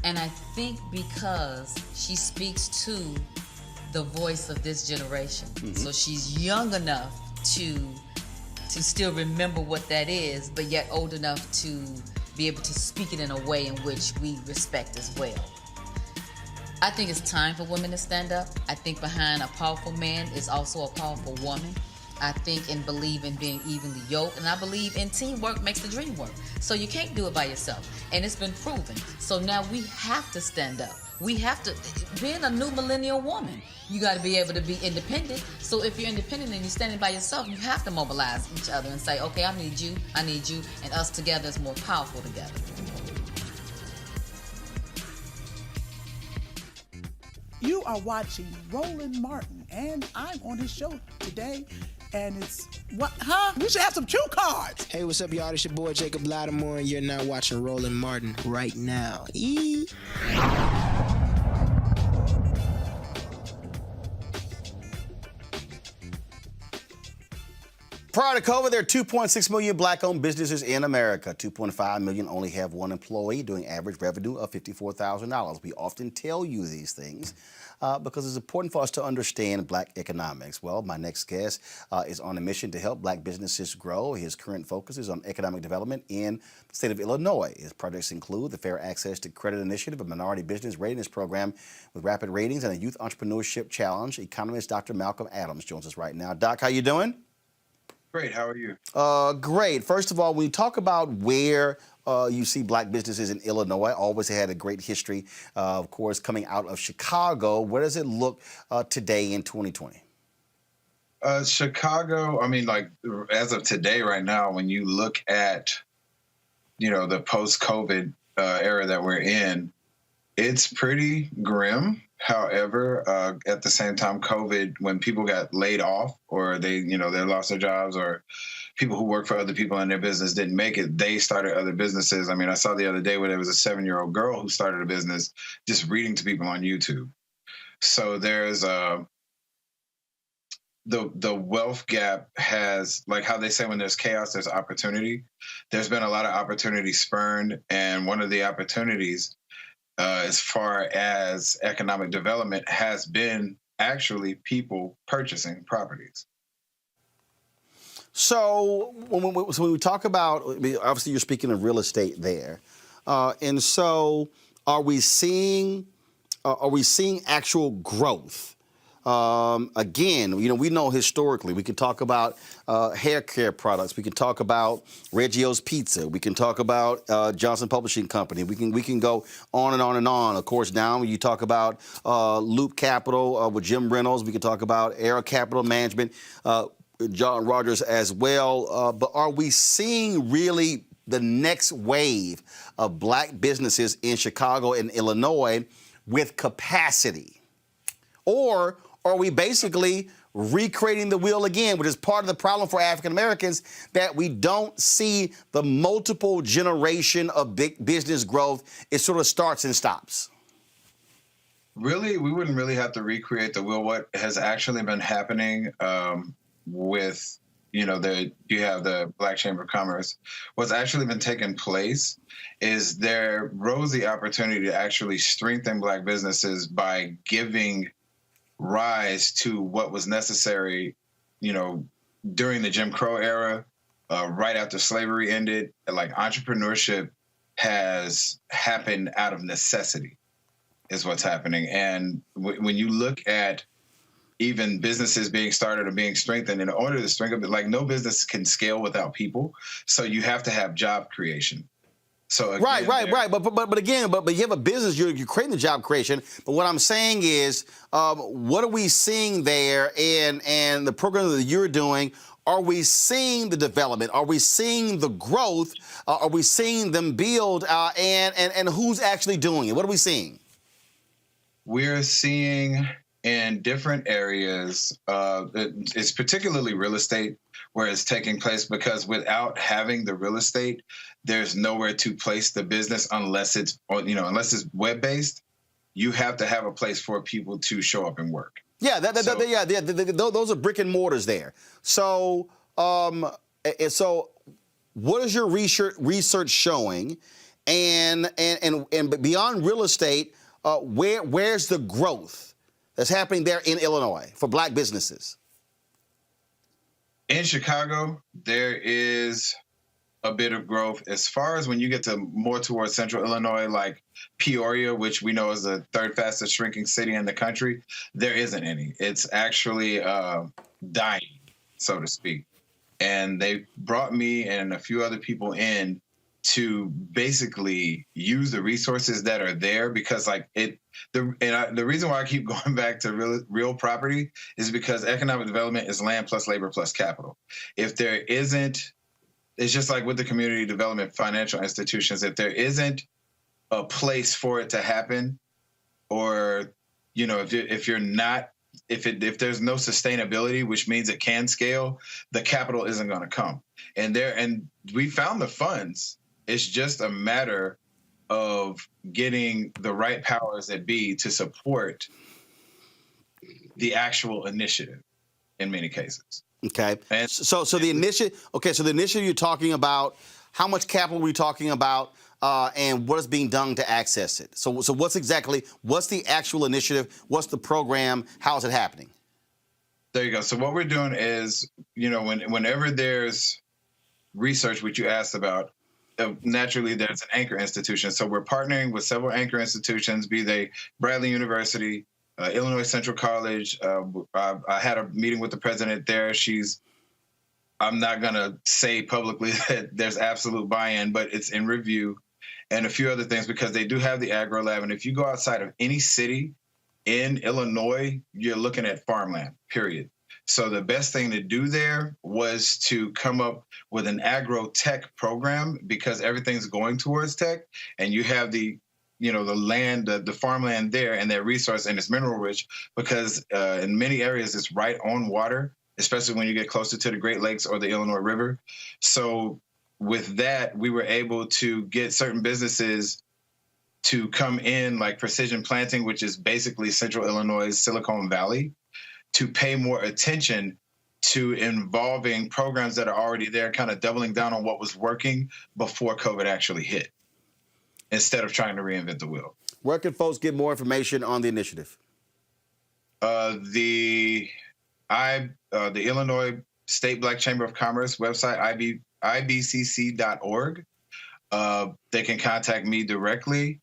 And I think because she speaks to the voice of this generation. Mm-hmm. So she's young enough to still remember what that is, but yet old enough to be able to speak it in a way in which we respect as well. I think it's time for women to stand up. I think behind a powerful man is also a powerful woman. I think and believe in being evenly yoked, and I believe in teamwork makes the dream work. So you can't do it by yourself, and it's been proven. So now we have to stand up. We have to, being a new millennial woman, you got to be able to be independent. So if you're independent and you're standing by yourself, you have to mobilize each other and say, okay, I need you, and us together is more powerful together. You are watching Roland Martin, and I'm on his show today. And it's, what, huh? We should have some cue cards. Hey, what's up, y'all? It's your boy, Jacob Lattimore, and you're now watching Roland Martin right now. Prior to COVID, there are 2.6 million black-owned businesses in America. 2.5 million only have one employee, doing average revenue of $54,000. We often tell you these things because it's important for us to understand black economics. Well, my next guest is on a mission to help black businesses grow. His current focus is on economic development in the state of Illinois. His projects include the Fair Access to Credit Initiative, a minority business readiness program with rapid ratings, and a youth entrepreneurship challenge. Economist Dr. Malcolm Adams joins us right now. Doc, how you doing? Great. How are you? Great. First of all, when you talk about where you see black businesses in Illinois, always had a great history, of course, coming out of Chicago. Where does it look today in 2020? Chicago, I mean, like, as of today, right now, when you look at, the post-COVID era that we're in, it's pretty grim. However, at the same time, COVID, when people got laid off or they lost their jobs, or people who work for other people in their business didn't make it, they started other businesses. I mean, I saw the other day where there was a 7-year-old girl who started a business just reading to people on YouTube. So there's the wealth gap has, like how they say when there's chaos, there's opportunity. There's been a lot of opportunity spurned, and one of the opportunities as far as economic development has been actually people purchasing properties. So when we talk about, obviously you're speaking of real estate there, and so are we seeing actual growth? Again, we know historically, we can talk about hair care products. We can talk about Reggio's Pizza. We can talk about Johnson Publishing Company. We can go on and on and on. Of course, now when you talk about Loop Capital with Jim Reynolds, we can talk about Era Capital Management, John Rogers as well. But are we seeing really the next wave of black businesses in Chicago and Illinois with capacity? Or are we basically recreating the wheel again, which is part of the problem for African Americans, that we don't see the multiple generation of big business growth? It sort of starts and stops. Really, we wouldn't really have to recreate the wheel. What has actually been happening with, you have the Black Chamber of Commerce, what's actually been taking place is there rose the opportunity to actually strengthen black businesses by giving rise to what was necessary, during the Jim Crow era, right after slavery ended. Like, entrepreneurship has happened out of necessity is what's happening. And when you look at even businesses being started or being strengthened, in order to strengthen, like, no business can scale without people. So you have to have job creation. So again, right. But you have a business, you're creating the job creation. But what I'm saying is, what are we seeing there and the program that you're doing? Are we seeing the development? Are we seeing the growth? Are we seeing them build? And who's actually doing it? What are we seeing? We're seeing in different areas, it's particularly real estate where it's taking place, because without having the real estate, there's nowhere to place the business unless it's web-based. You have to have a place for people to show up and work. Yeah, those are brick and mortars there. So, so what is your research showing? And beyond real estate, where's the growth that's happening there in Illinois for black businesses? In Chicago, there is a bit of growth. As far as when you get to more towards central Illinois, like Peoria, which we know is the third fastest shrinking city in the country, there isn't any. It's actually dying, so to speak. And they brought me and a few other people in to basically use the resources that are there, because the reason why I keep going back to real property is because economic development is land plus labor plus capital. If there isn't, it's just like with the community development financial institutions, if there isn't a place for it to happen, or, if there's no sustainability, which means it can scale, the capital isn't going to come. And we found the funds. It's just a matter of getting the right powers that be to support the actual initiative in many cases. Okay. And so the initiative you're talking about, how much capital are we talking about, and what is being done to access it? So what's the actual initiative? What's the program? How is it happening? There you go. So what we're doing is, whenever there's research, which you asked about, naturally there's an anchor institution. So we're partnering with several anchor institutions, be they Bradley University, Illinois Central College. I had a meeting with the president there. I'm not going to say publicly that there's absolute buy-in, but it's in review, and a few other things, because they do have the agro lab. And if you go outside of any city in Illinois, you're looking at farmland, period. So the best thing to do there was to come up with an agro tech program, because everything's going towards tech, and you have the land, the farmland there, and that resource, and it's mineral rich, because in many areas it's right on water, especially when you get closer to the Great Lakes or the Illinois River. So with that, we were able to get certain businesses to come in, like Precision Planting, which is basically Central Illinois' Silicon Valley, to pay more attention to involving programs that are already there, kind of doubling down on what was working before COVID actually hit, instead of trying to reinvent the wheel. Where can folks get more information on the initiative? The Illinois State Black Chamber of Commerce website, ibcc.org. They can contact me directly,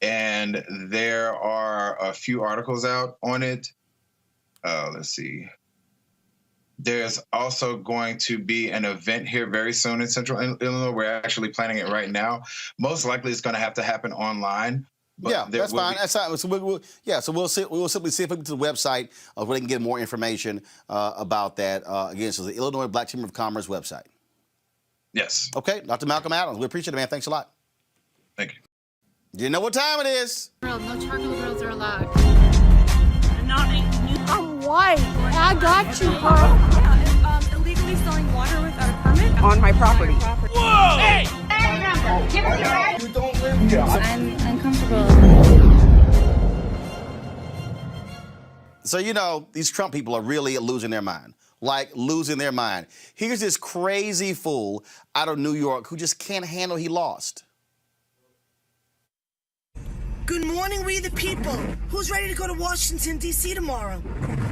and there are a few articles out on it. Let's see. There's also going to be an event here very soon in Central Illinois. We're actually planning it right now. Most likely it's going to have to happen online. Yeah, that's fine. That's fine. So we'll simply see if we get to the website where they can get more information about that. Again, so the Illinois Black Chamber of Commerce website. Yes. Okay, Dr. Malcolm Adams. We appreciate it, man. Thanks a lot. Thank you. You know what time it is. No charcoal grills are allowed. I'm white. I got you, bro. Illegally selling water without a permit On my property. Whoa! Hey! You don't live here. I'm uncomfortable. So, you know, these Trump people are really losing their mind. Like, losing their mind. Here's this crazy fool out of New York who just can't handle he lost. Good morning, we the people. Who's ready to go to Washington, D.C. tomorrow?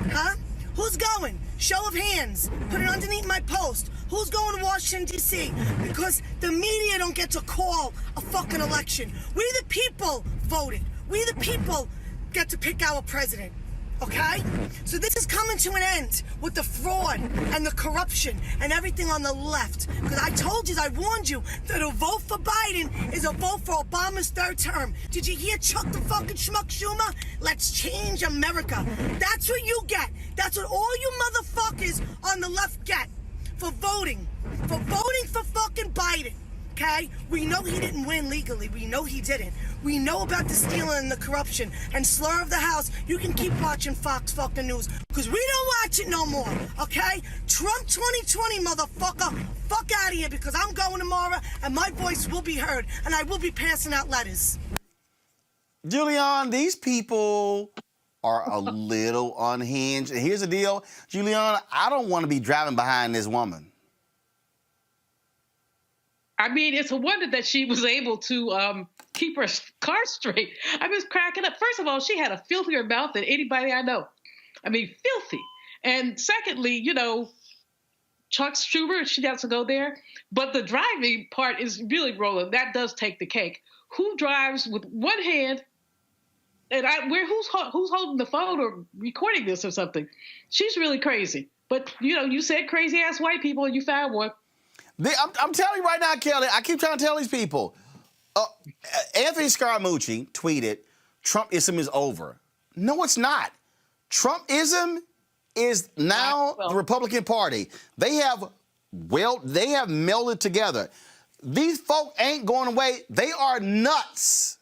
Huh? Who's going? Show of hands. Put it underneath my post. Who's going to Washington, D.C.? Because the media don't get to call a fucking election. We the people voted. We the people get to pick our president. Okay? So this is coming to an end with the fraud and the corruption and everything on the left. Because I told you, I warned you, that a vote for Biden is a vote for Obama's third term. Did you hear Chuck the fucking Schmuck Schumer? Let's change America. That's what you get. That's what all you motherfuckers on the left get for voting. For voting for fucking Biden. Okay? We know he didn't win legally. We know he didn't. We know about the stealing and the corruption and slur of the House. You can keep watching Fox fucking News because we don't watch it no more, okay? Trump 2020, motherfucker. Fuck out of here because I'm going tomorrow and my voice will be heard and I will be passing out letters. Julian, these people are a little unhinged. And here's the deal, Julian, I don't want to be driving behind this woman. I mean, it's a wonder that she was able to keep her car straight. I was cracking up. First of all, she had a filthier mouth than anybody I know. I mean, filthy. And secondly, you know, Chuck Schumer, she has to go there. But the driving part is really rolling. That does take the cake. Who drives with one hand? And who's holding the phone or recording this or something? She's really crazy. But, you know, you said crazy-ass white people and you found one. I'm telling you right now, Kelly, I keep trying to tell these people. Anthony Scaramucci tweeted, Trumpism is over. No, it's not. Trumpism is now the Republican Party. They have melded together. These folk ain't going away. They are nuts.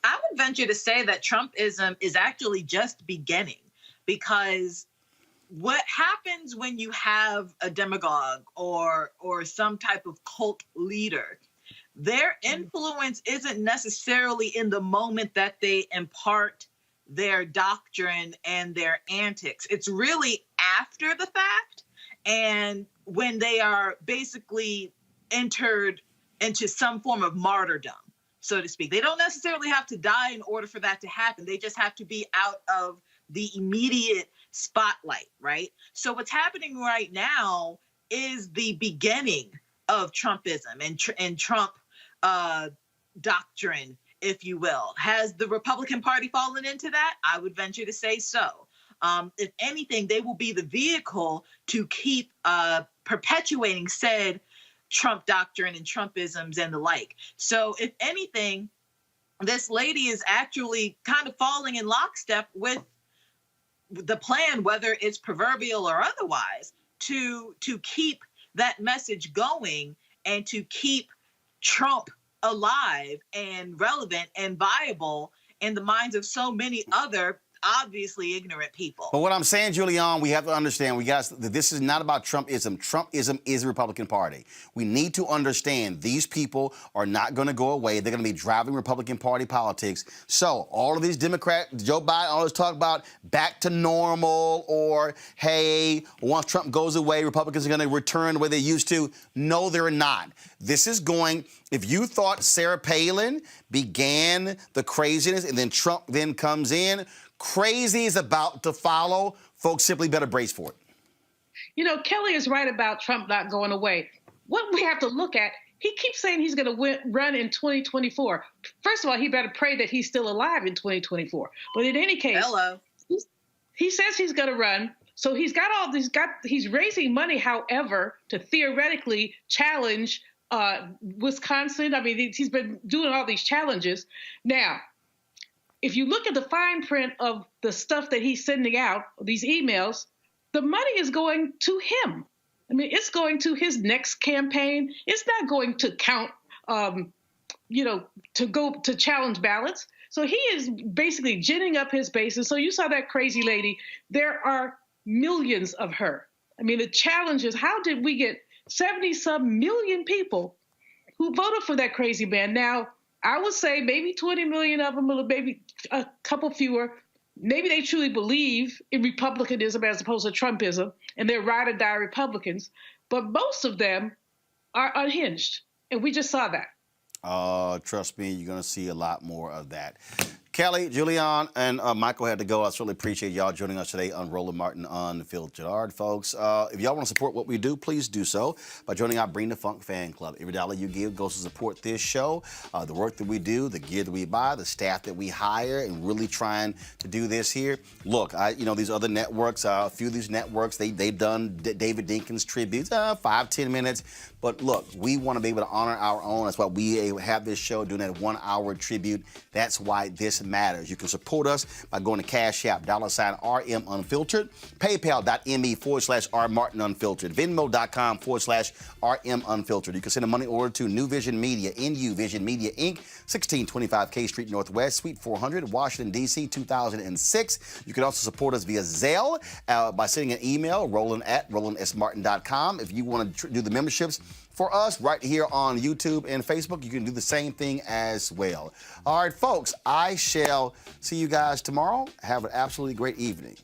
I would venture to say that Trumpism is actually just beginning because what happens when you have a demagogue or some type of cult leader, their influence isn't necessarily in the moment that they impart their doctrine and their antics. It's really after the fact and when they are basically entered into some form of martyrdom, so to speak. They don't necessarily have to die in order for that to happen. They just have to be out of the immediate spotlight, right? So what's happening right now is the beginning of Trumpism and Trump doctrine, if you will. Has the Republican Party fallen into that? I would venture to say so. If anything, they will be the vehicle to keep perpetuating said Trump doctrine and Trumpisms and the like. So if anything, this lady is actually kind of falling in lockstep with the plan, whether it's proverbial or otherwise, to keep that message going and to keep Trump alive and relevant and viable in the minds of so many other obviously ignorant people. But what I'm saying, Julian, we have to understand, this is not about Trumpism. Trumpism is the Republican Party. We need to understand these people are not going to go away. They're going to be driving Republican Party politics. So all of these Democrats, Joe Biden always talk about back to normal or, hey, once Trump goes away, Republicans are going to return the way they used to. No, they're not. This is going, if you thought Sarah Palin began the craziness and then Trump then comes in, crazy is about to follow. Folks simply better brace for it. You know, Kelly is right about Trump not going away. What we have to look at, he keeps saying he's going to run in 2024. First of all, he better pray that he's still alive in 2024. But in any case, he says he's going to run. So he's raising money, however, to theoretically challenge Wisconsin. I mean, he's been doing all these challenges. Now, if you look at the fine print of the stuff that he's sending out, these emails, the money is going to him. I mean, it's going to his next campaign. It's not going to count, to go to challenge ballots. So he is basically ginning up his base. And so you saw that crazy lady. There are millions of her. I mean, the challenge is, how did we get 70-some million people who voted for that crazy man? Now, I would say maybe 20 million of them, or maybe a couple fewer. Maybe they truly believe in republicanism as opposed to Trumpism, and they're ride or die Republicans. But most of them are unhinged, and we just saw that. Trust me, you're going to see a lot more of that. Kelly, Julian, and Michael had to go. I certainly appreciate y'all joining us today on Roland Martin Unfiltered. All right, folks, if y'all want to support what we do, please do so by joining our Bring the Funk fan club. Every dollar you give goes to support this show, the work that we do, the gear that we buy, the staff that we hire, and really trying to do this here. Look, these other networks, a few of these networks, they've done David Dinkins tributes, 5-10 minutes. But look, we want to be able to honor our own. That's why we have this show doing that 1 hour tribute. That's why this matters. You can support us by going to Cash App, $RM Unfiltered, PayPal.me/R Martin Unfiltered, Venmo.com/RM Unfiltered. You can send a money order to New Vision Media, NU Vision Media, Inc., 1625 K Street Northwest, Suite 400, Washington, D.C., 2006. You can also support us via Zelle by sending an email, roland@rolandsmartin.com. If you want to do the memberships for us right here on YouTube and Facebook, you can do the same thing as well. All right, folks, I shall see you guys tomorrow. Have an absolutely great evening.